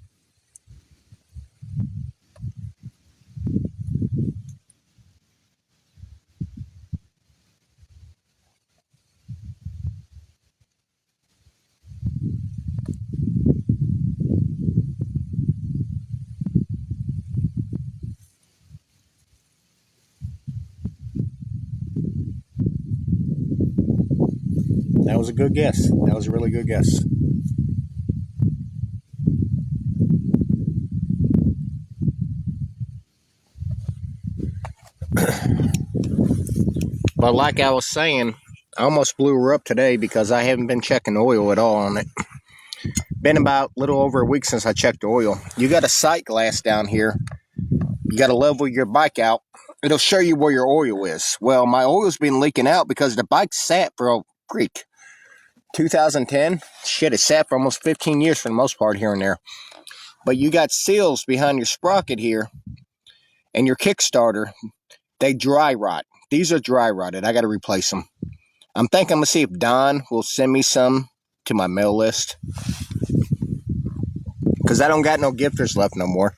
That was a good guess. That was a really good guess. But like I was saying, I almost blew her up today because I haven't been checking oil at all on it. Been about a little over a week since I checked oil. You got a sight glass down here. You got to level your bike out. It'll show you where your oil is. Well, my oil's been leaking out because the bike sat for a freak. 2010? Shit, it sat for almost 15 years for the most part here and there. But you got seals behind your sprocket here and your Kickstarter. They dry rot. These are dry rotted. I got to replace them. I'm thinking I'm going to see if Don will send me some to my mail list. Because I don't got no gifters left no more.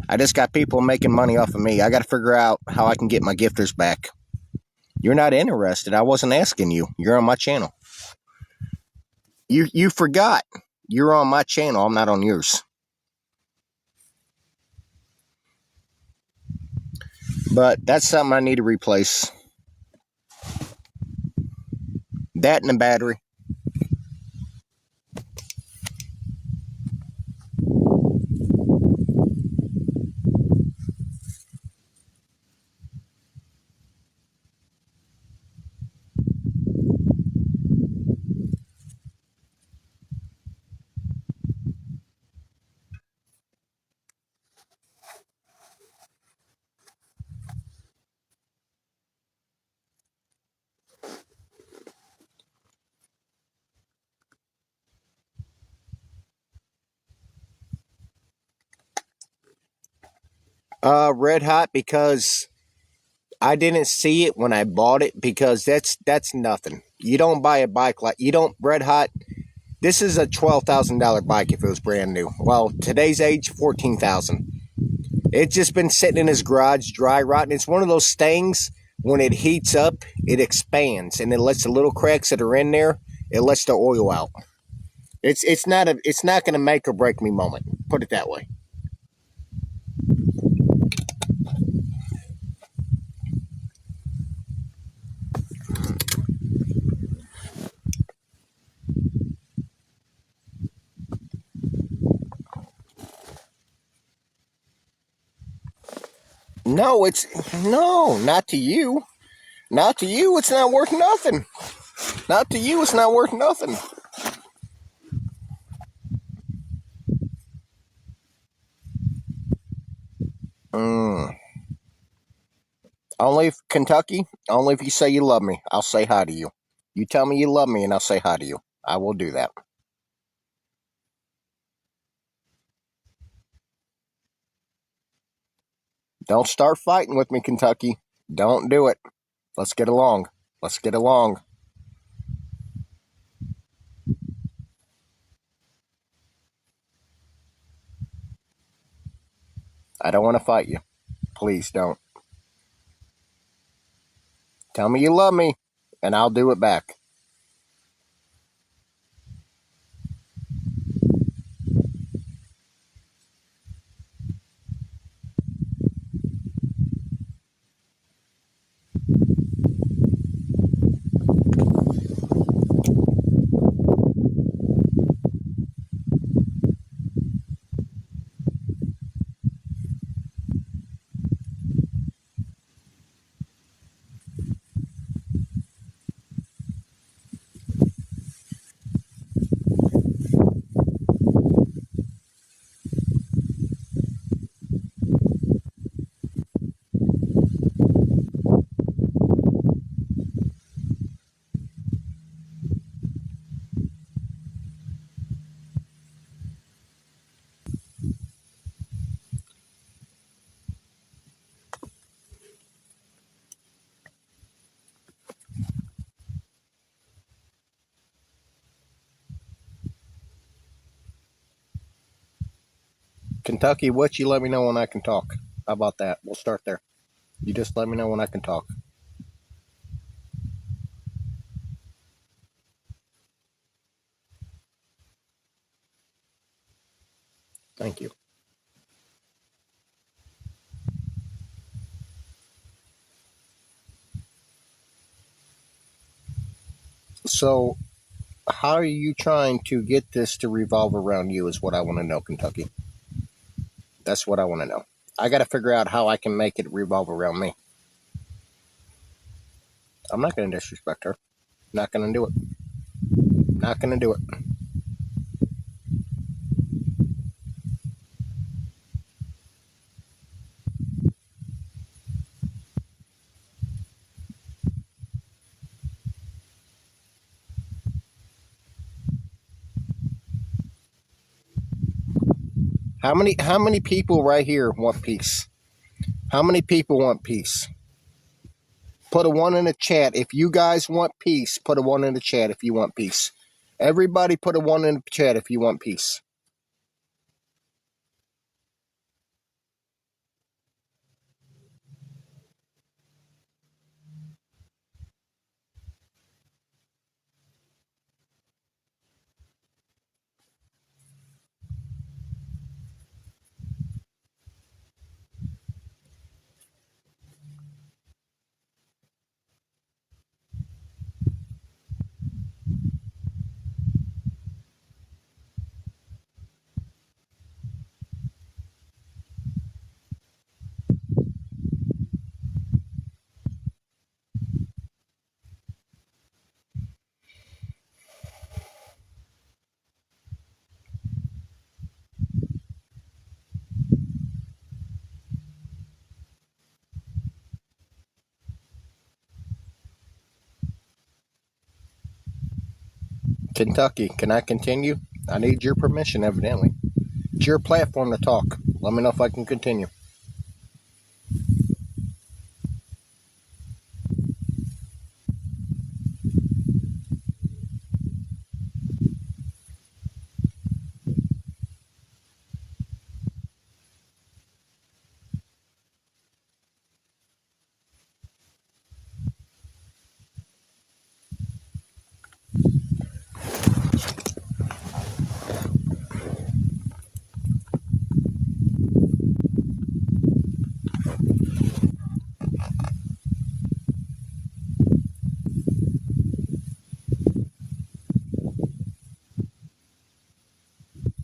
I just got people making money off of me. I got to figure out how I can get my gifters back. You're not interested. I wasn't asking you. You're on my channel. You forgot. You're on my channel. I'm not on yours. But that's something I need to replace. That and the battery. Red Hot, because I didn't see it when I bought it, because that's nothing. You don't buy a bike like, you don't, Red Hot, This is a $12,000 bike if it was brand new. Well, today's age, $14,000. It's just been sitting in his garage, dry rotting. It's one of those things, when it heats up, it expands and it lets the little cracks that are in there, it lets the oil out. It's not going to make or break me moment. Put it that way. No, no, not to you. Not to you. It's not worth nothing. Not to you. It's not worth nothing. Mm. Only if Kentucky. Only if you say you love me, I'll say hi to you. You tell me you love me, and I'll say hi to you. I will do that. Don't start fighting with me, Kentucky. Don't do it. Let's get along. Let's get along. I don't want to fight you. Please don't. Tell me you love me, and I'll do it back. Kentucky, what you let me know when I can talk? How about that? We'll start there. You just let me know when I can talk. Thank you. So, how are you trying to get this to revolve around you is what I want to know, Kentucky. That's what I want to know. I got to figure out how I can make it revolve around me. I'm not going to disrespect her. Not going to do it. Not going to do it. How many people right here want peace? How many people want peace? Put a one in the chat if you guys want peace. Put a one in the chat if you want peace. Everybody put a one in the chat if you want peace. Kentucky, can I continue? I need your permission, evidently. It's your platform to talk. Let me know if I can continue.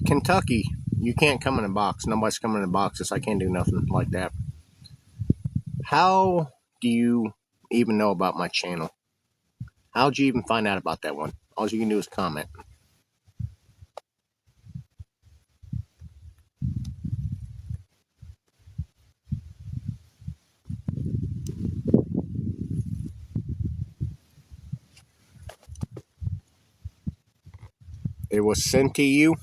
Kentucky, you can't come in a box. Nobody's coming in a box. I can't do nothing like that. How do you even know about my channel? How'd you even find out about that one? All you can do is comment. It was sent to you.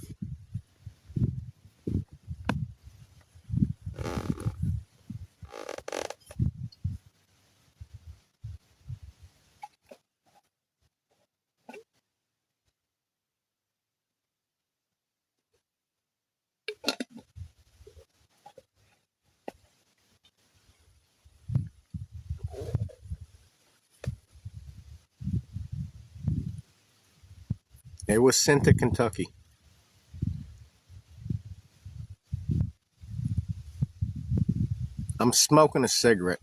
It was sent to Kentucky. I'm smoking a cigarette.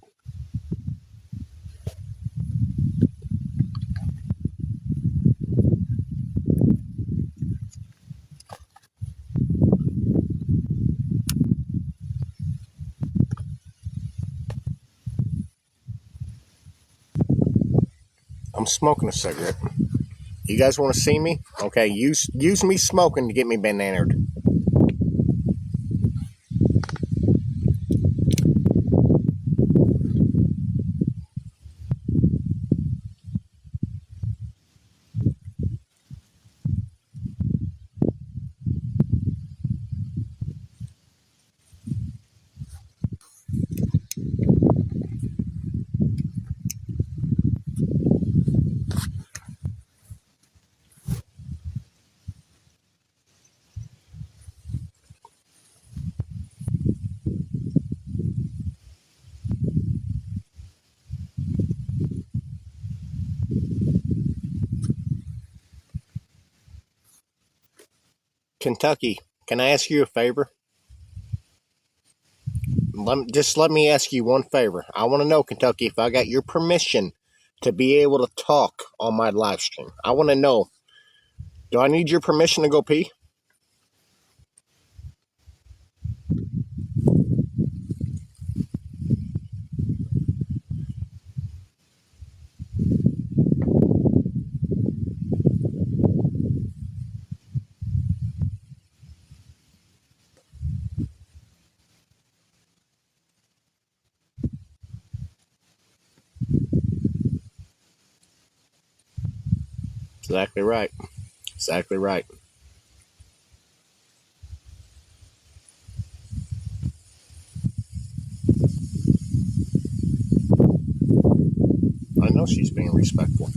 I'm smoking a cigarette. You guys want to see me? Okay, use me smoking to get me bananaed. Kentucky, can I ask you a favor? Just let me ask you one favor. I want to know, Kentucky, if I got your permission to be able to talk on my live stream. I want to know, do I need your permission to go pee? Exactly right. Exactly right. I know she's being respectful.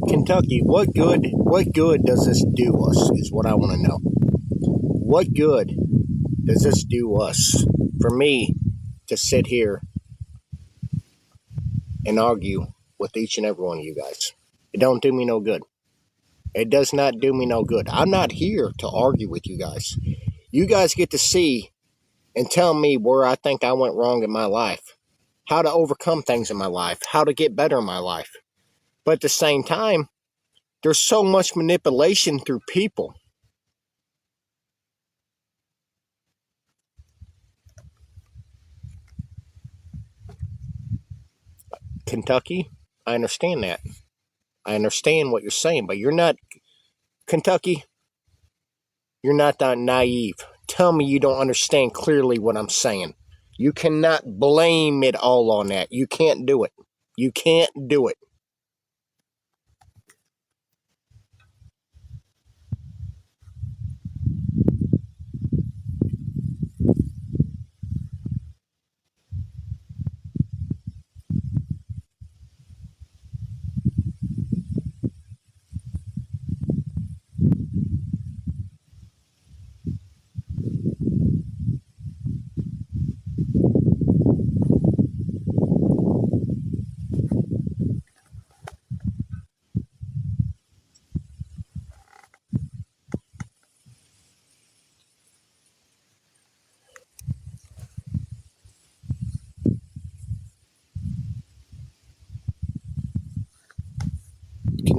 Kentucky, what good does this do us is what I want to know. What good does this do us for me to sit here and argue with each and every one of you guys? It don't do me no good. It does not do me no good. I'm not here to argue with you guys. You guys get to see and tell me where I think I went wrong in my life, how to overcome things in my life, how to get better in my life. But at the same time, there's so much manipulation through people. Kentucky, I understand that. I understand what you're saying, but you're not, Kentucky, you're not that naive. Tell me you don't understand clearly what I'm saying. You cannot blame it all on that. You can't do it. You can't do it.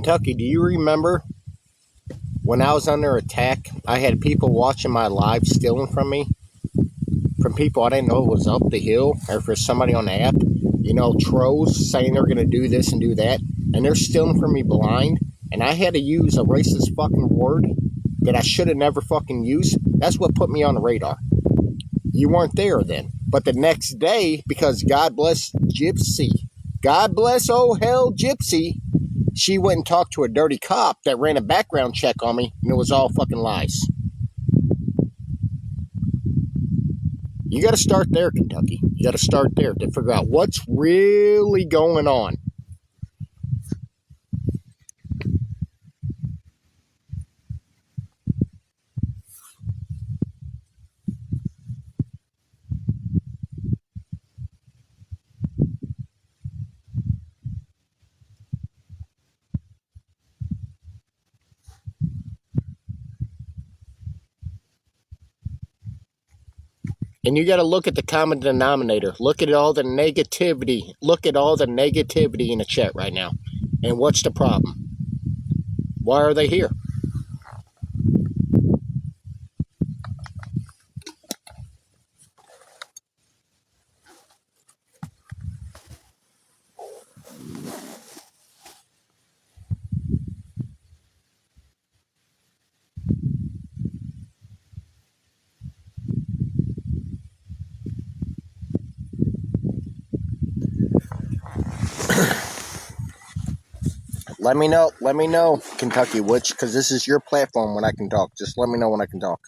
Kentucky, do you remember when I was under attack? I had people watching my live stealing from me, from people I didn't know was up the hill, or for somebody on the app. You know, trolls saying they're going to do this and do that, and they're stealing from me blind. And I had to use a racist fucking word that I should have never fucking used. That's what put me on the radar. You weren't there then. But the next day, because God bless Gypsy, God bless oh hell Gypsy, she went and talked to a dirty cop that ran a background check on me, and it was all fucking lies. You got to start there, Kentucky. You got to start there to figure out what's really going on. And you got to look at the common denominator. Look at all the negativity. Look at all the negativity in the chat right now. And what's the problem? Why are they here? Let me know, Kentucky, because this is your platform when I can talk. Just let me know when I can talk.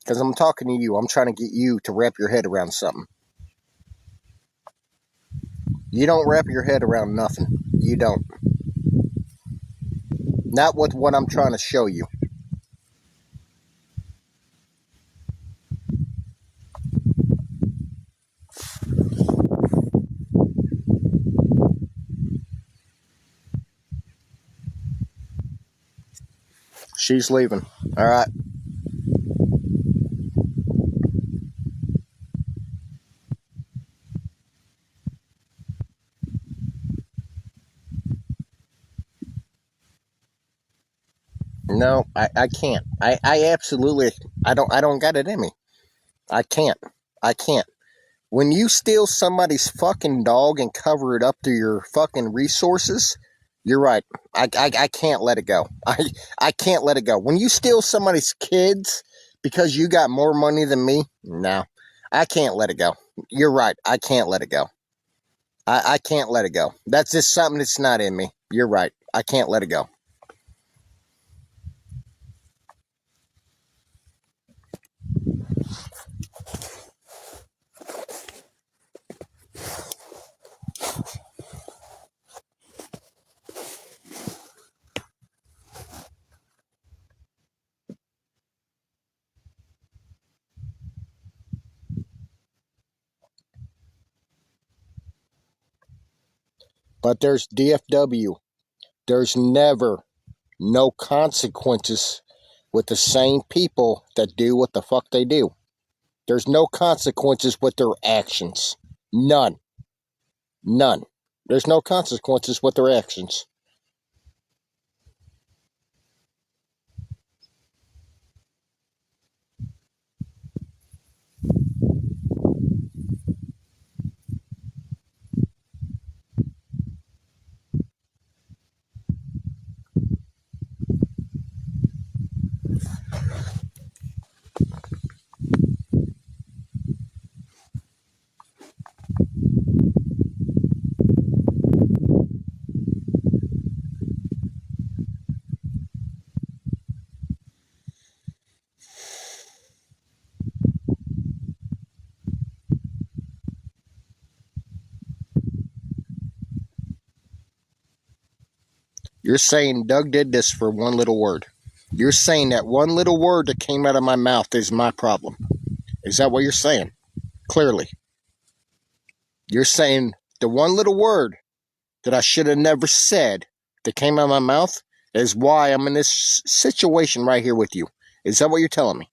Because I'm talking to you. I'm trying to get you to wrap your head around something. You don't wrap your head around nothing. You don't. Not with what I'm trying to show you. She's leaving. All right. No, I can't. I absolutely I don't got it in me. I can't. I can't. When you steal somebody's fucking dog and cover it up through your fucking resources, you're right. I can't let it go. I can't let it go. When you steal somebody's kids because you got more money than me, no. I can't let it go. You're right. I can't let it go. I can't let it go. That's just something that's not in me. You're right. I can't let it go. But there's DFW. There's never no consequences with the same people that do what the fuck they do. There's no consequences with their actions. None. None. There's no consequences with their actions. You're saying Doug did this for one little word. You're saying that one little word that came out of my mouth is my problem. Is that what you're saying? Clearly. You're saying the one little word that I should have never said that came out of my mouth is why I'm in this situation right here with you. Is that what you're telling me?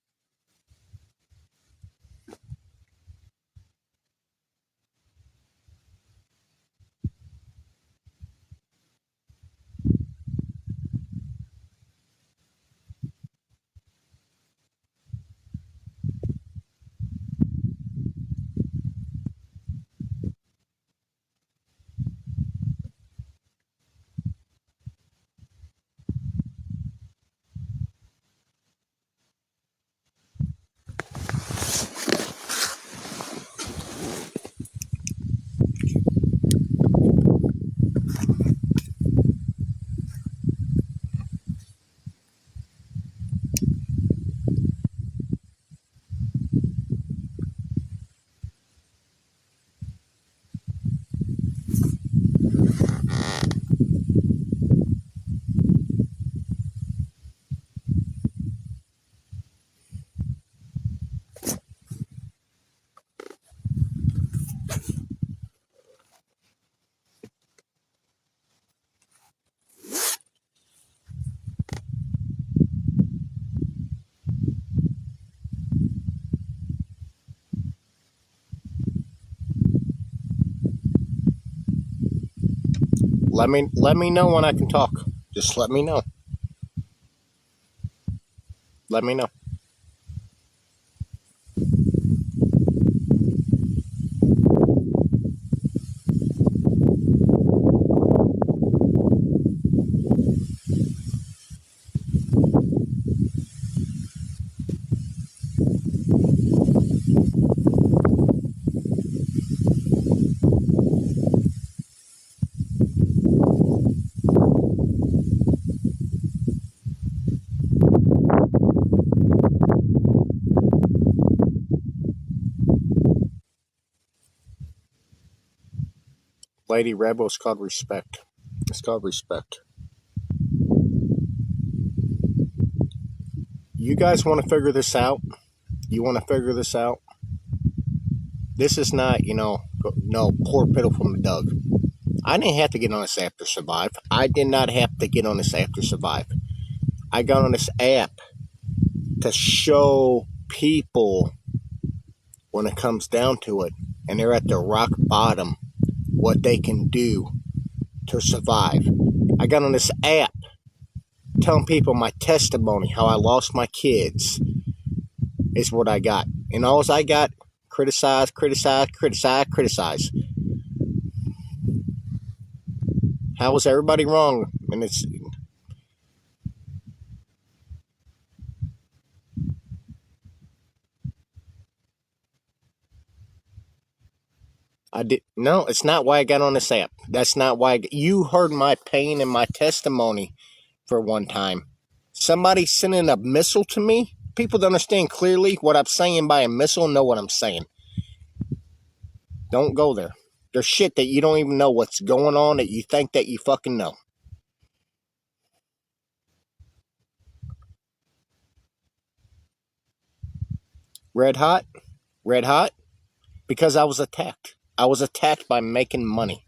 Let me know when I can talk. Just let me know. Let me know. Lady Rebel, it's called respect. It's called respect. You guys want to figure this out? You want to figure this out? This is not, no poor pitiful Doug. I didn't have to get on this app to survive. I did not have to get on this app to survive. I got on this app to show people when it comes down to it, and they're at the rock bottom, what they can do to survive. I got on this app telling people my testimony, how I lost my kids, is what I got. And all I got, criticize, criticize, criticize, criticize. How was everybody wrong? And I did no. It's not why I got on this app. That's not why you heard my pain and my testimony for one time. Somebody sending a missile to me. People don't understand clearly what I'm saying by a missile. Know what I'm saying. Don't go there. There's shit that you don't even know what's going on that you think that you fucking know. Red hot, red hot, because I was attacked. I was attacked by making money.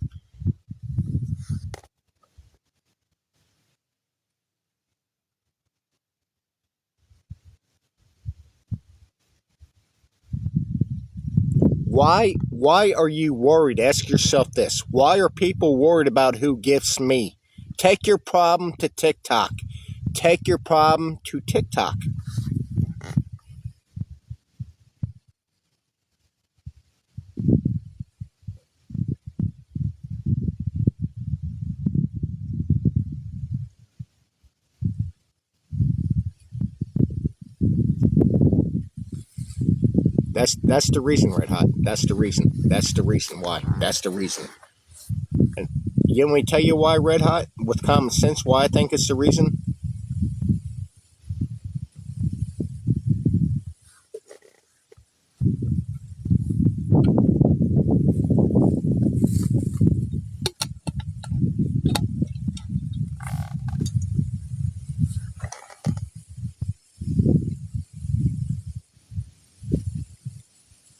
Why are you worried? Ask yourself this. Why are people worried about who gifts me? Take your problem to TikTok. Take your problem to TikTok. That's the reason, Red Hot. That's the reason. That's the reason why. That's the reason. And you want me to tell you why, Red Hot? With common sense, why I think it's the reason?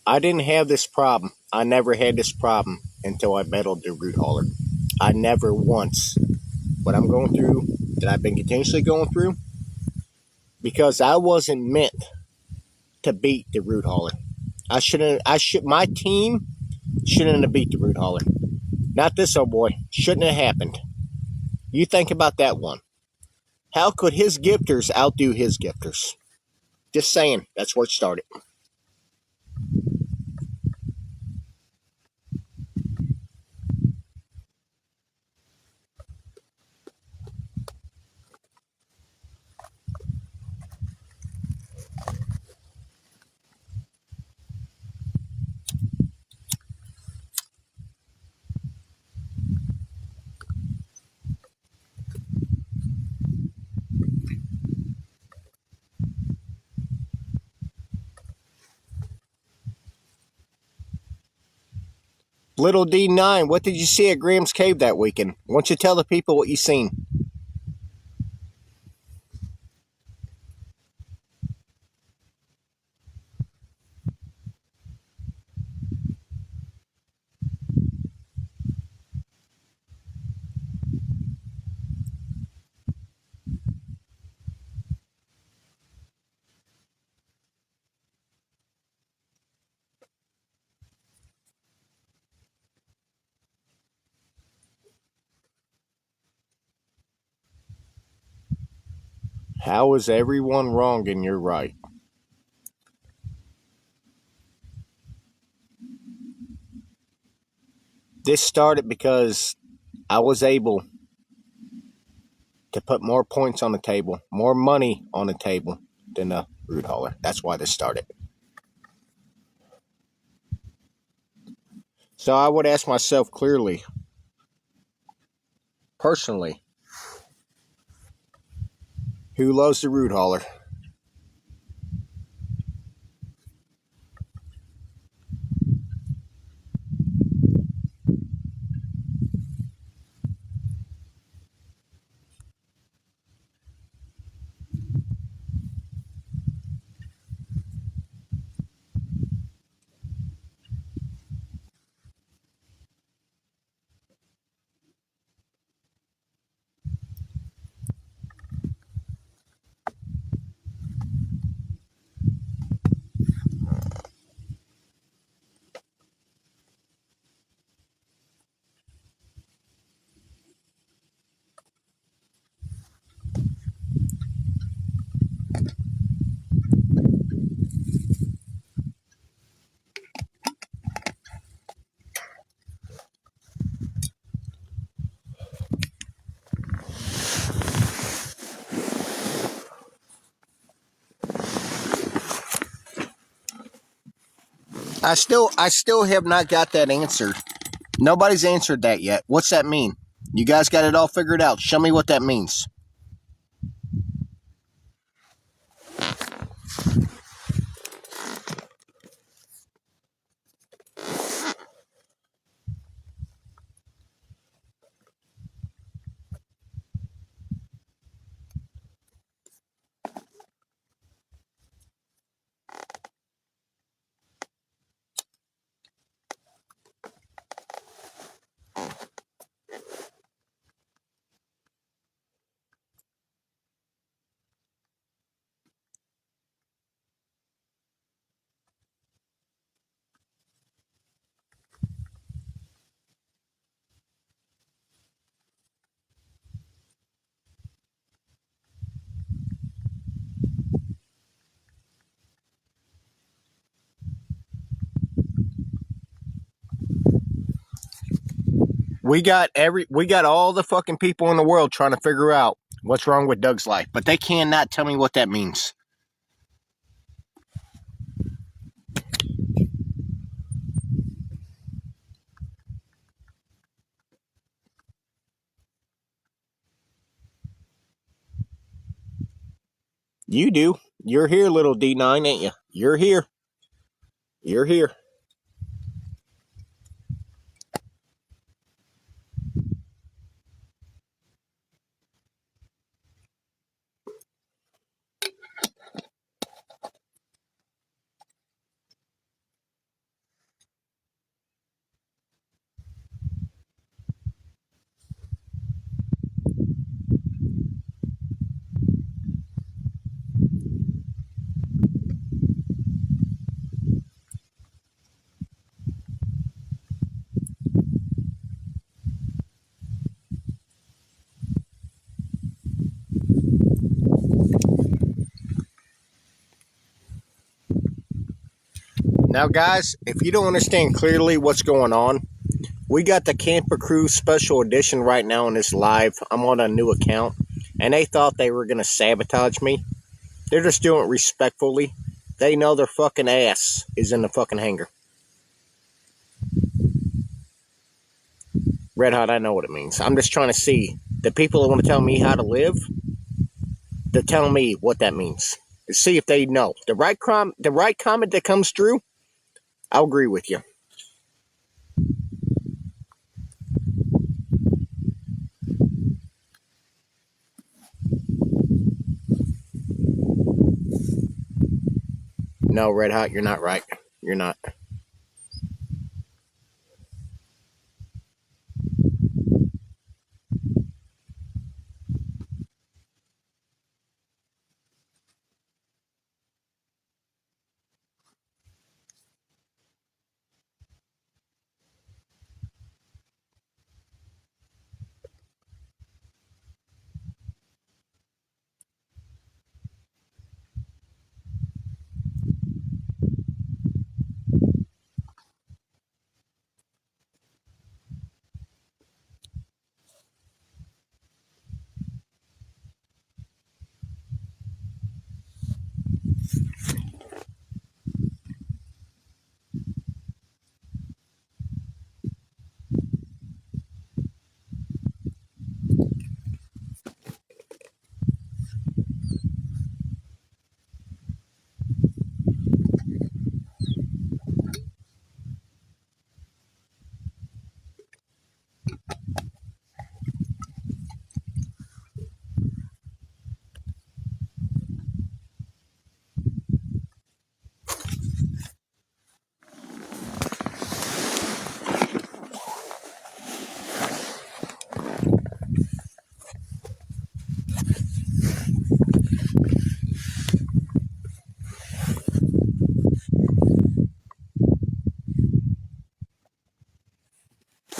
I didn't have this problem. I never had this problem until I battled the root hauler. I never once. What I'm going through, that I've been continuously going through, because I wasn't meant to beat the root hauler. My team shouldn't have beat the root hauler. Not this old boy. Shouldn't have happened. You think about that one. How could his gifters outdo his gifters? Just saying. That's where it started. Little D9, what did you see at Graham's Cave that weekend? Why don't you tell the people what you seen? How is everyone wrong and you're right? This started because I was able to put more points on the table, more money on the table than a root hauler. That's why this started. So I would ask myself clearly, personally, who loves the root hauler? I still have not got that answer. Nobody's answered that yet. What's that mean? You guys got it all figured out. Show me what that means. We got all the fucking people in the world trying to figure out what's wrong with Doug's life, but they cannot tell me what that means. You do. You're here, little D9, ain't you? You're here. You're here. Now, guys, if you don't understand clearly what's going on, we got the Camper Crew special edition right now on this live. I'm on a new account, and they thought they were going to sabotage me. They're just doing it respectfully. They know their fucking ass is in the fucking hangar. Red Hot, I know what it means. I'm just trying to see the people that want to tell me how to live. They're telling me what that means. See if they know the right comment that comes through. I'll agree with you. No, Red Hot, you're not right. You're not.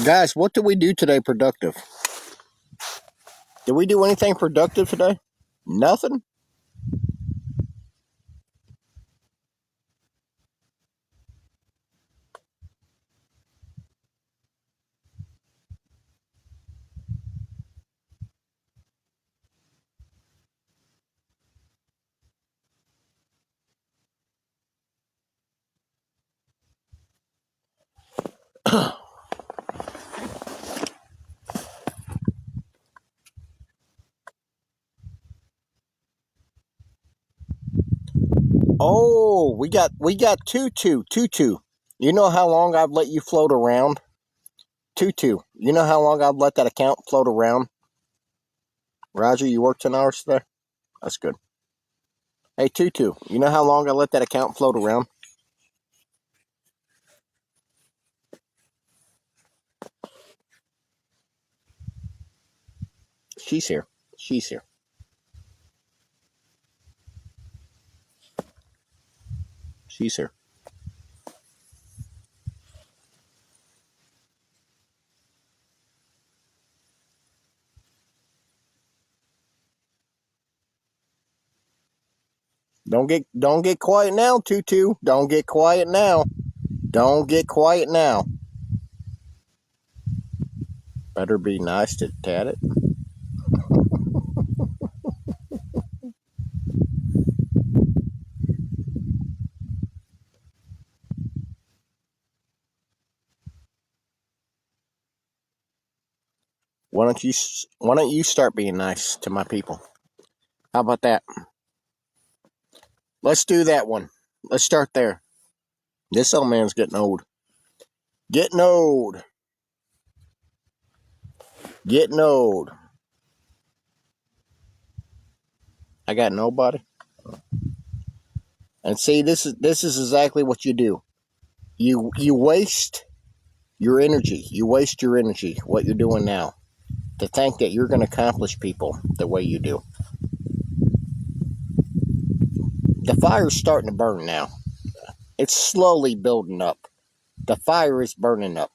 Guys, what did we do today productive? Did we do anything productive today? Nothing? Oh, we got Tutu. You know how long I've let you float around? Tutu. You know how long I've let that account float around? Roger, you worked 10 hours today? That's good. Hey, Tutu, you know how long I let that account float around? She's here. She's here. She's here. Don't get quiet now, Tutu. Don't get quiet now. Don't get quiet now. Better be nice to Tat it. Why don't you start being nice to my people? How about that? Let's do that one. Let's start there. This old man's getting old. Getting old. Getting old. I got nobody. And see, this is exactly what you do. You waste your energy. You waste your energy. What you're doing now to think that you're going to accomplish people the way you do. The fire's starting to burn now. It's slowly building up. The fire is burning up.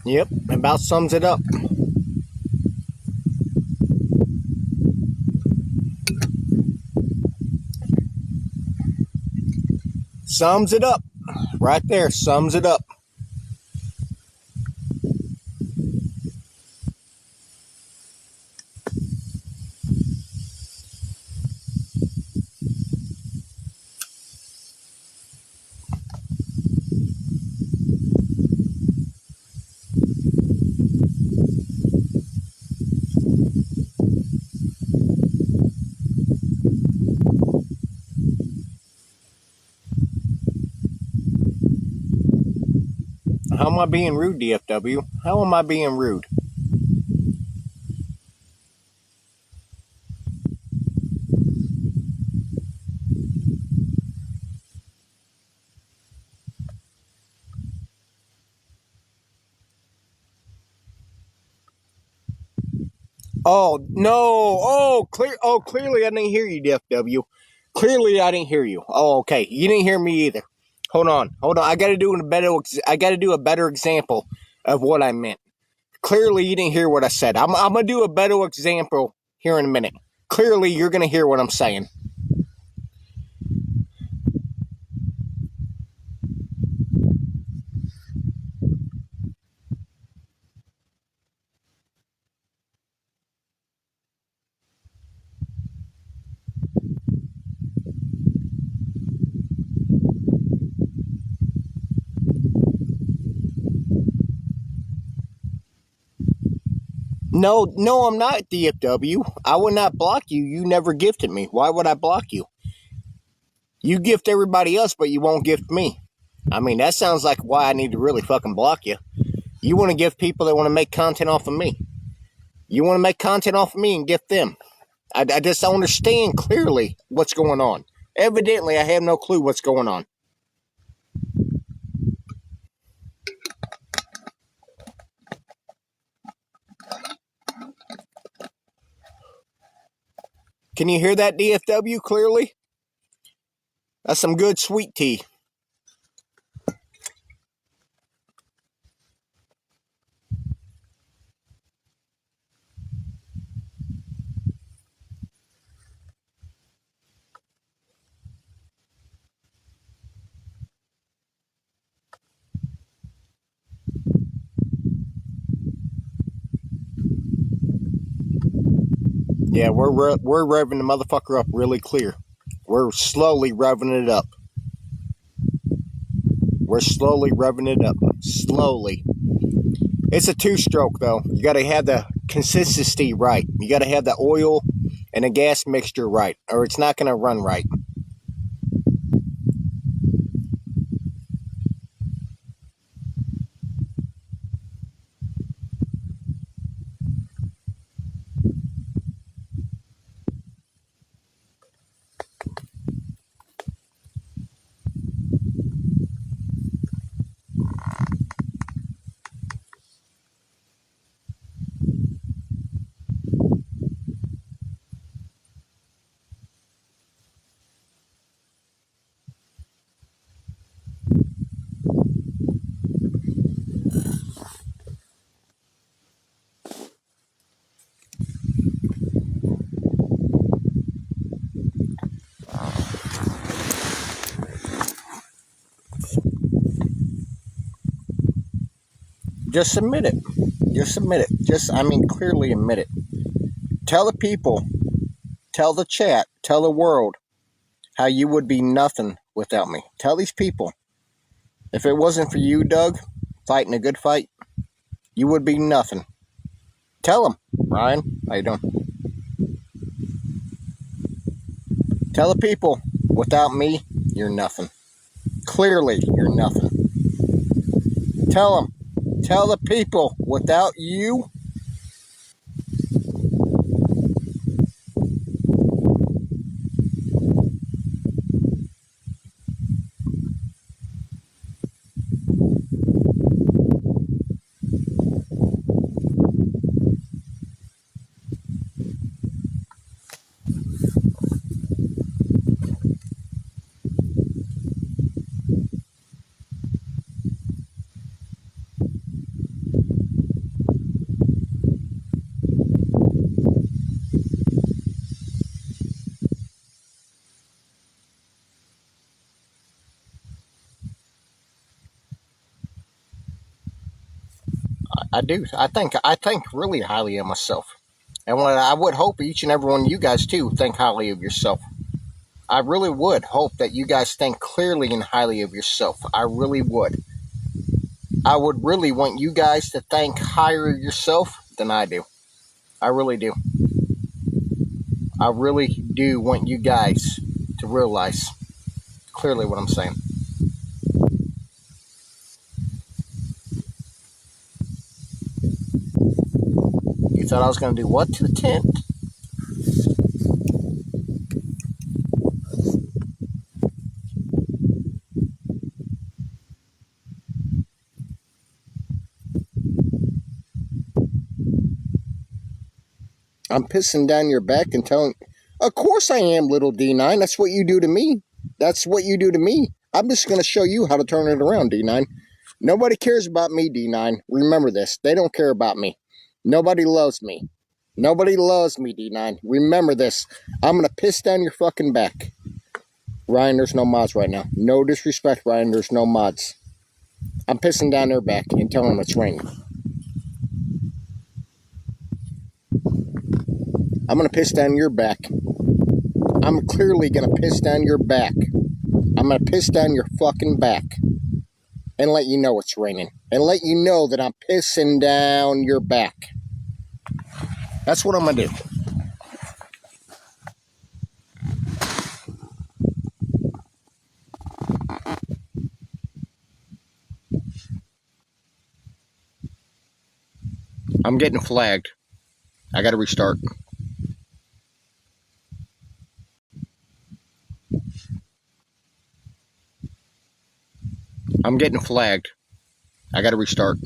Yep, about sums it up. Sums it up. Right there, sums it up. How am I being rude, DFW? How am I being rude? Oh no! Clearly I didn't hear you, DFW. Clearly I didn't hear you. Oh, okay. You didn't hear me either. Hold on. I got to do a better example of what I meant. Clearly you didn't hear what I said. I'm gonna do a better example here in a minute. Clearly you're gonna hear what I'm saying. No, I'm not, DFW. I would not block you. You never gifted me. Why would I block you? You gift everybody else, but you won't gift me. I mean, that sounds like why I need to really fucking block you. You want to gift people that want to make content off of me. You want to make content off of me and gift them. I just don't understand clearly what's going on. Evidently, I have no clue what's going on. Can you hear that, DFW, clearly? That's some good sweet tea. Yeah, we're revving the motherfucker up really clear. We're slowly revving it up. We're slowly revving it up. Slowly. It's a two-stroke, though. You got to have the consistency right. You got to have the oil and the gas mixture right, or it's not going to run right. Just submit it. Just submit it. Clearly admit it. Tell the people, tell the chat, tell the world how you would be nothing without me. Tell these people. If it wasn't for you, Doug, fighting a good fight, you would be nothing. Tell them. Ryan, how you doing? Tell the people, without me, you're nothing. Clearly, you're nothing. Tell them. Tell the people, without you, I do. I think really highly of myself. And what I would hope each and every one of you guys too think highly of yourself. I really would hope that you guys think clearly and highly of yourself. I really would. I would really want you guys to think higher of yourself than I do. I really do. I really do want you guys to realize clearly what I'm saying. You thought I was going to do what to the tent? I'm pissing down your back and telling. Of course I am, little D9. That's what you do to me. That's what you do to me. I'm just going to show you how to turn it around, D9. Nobody cares about me, D9. Remember this. They don't care about me. Nobody loves me. Nobody loves me, D9. Remember this. I'm going to piss down your fucking back. Ryan, there's no mods right now. No disrespect, Ryan. There's no mods. I'm pissing down their back and telling them it's raining. I'm going to piss down your back. I'm clearly going to piss down your back. I'm going to piss down your fucking back and let you know it's raining. And let you know that I'm pissing down your back. That's what I'm going to do. I'm getting flagged. I got to restart. I'm getting flagged. I got to restart.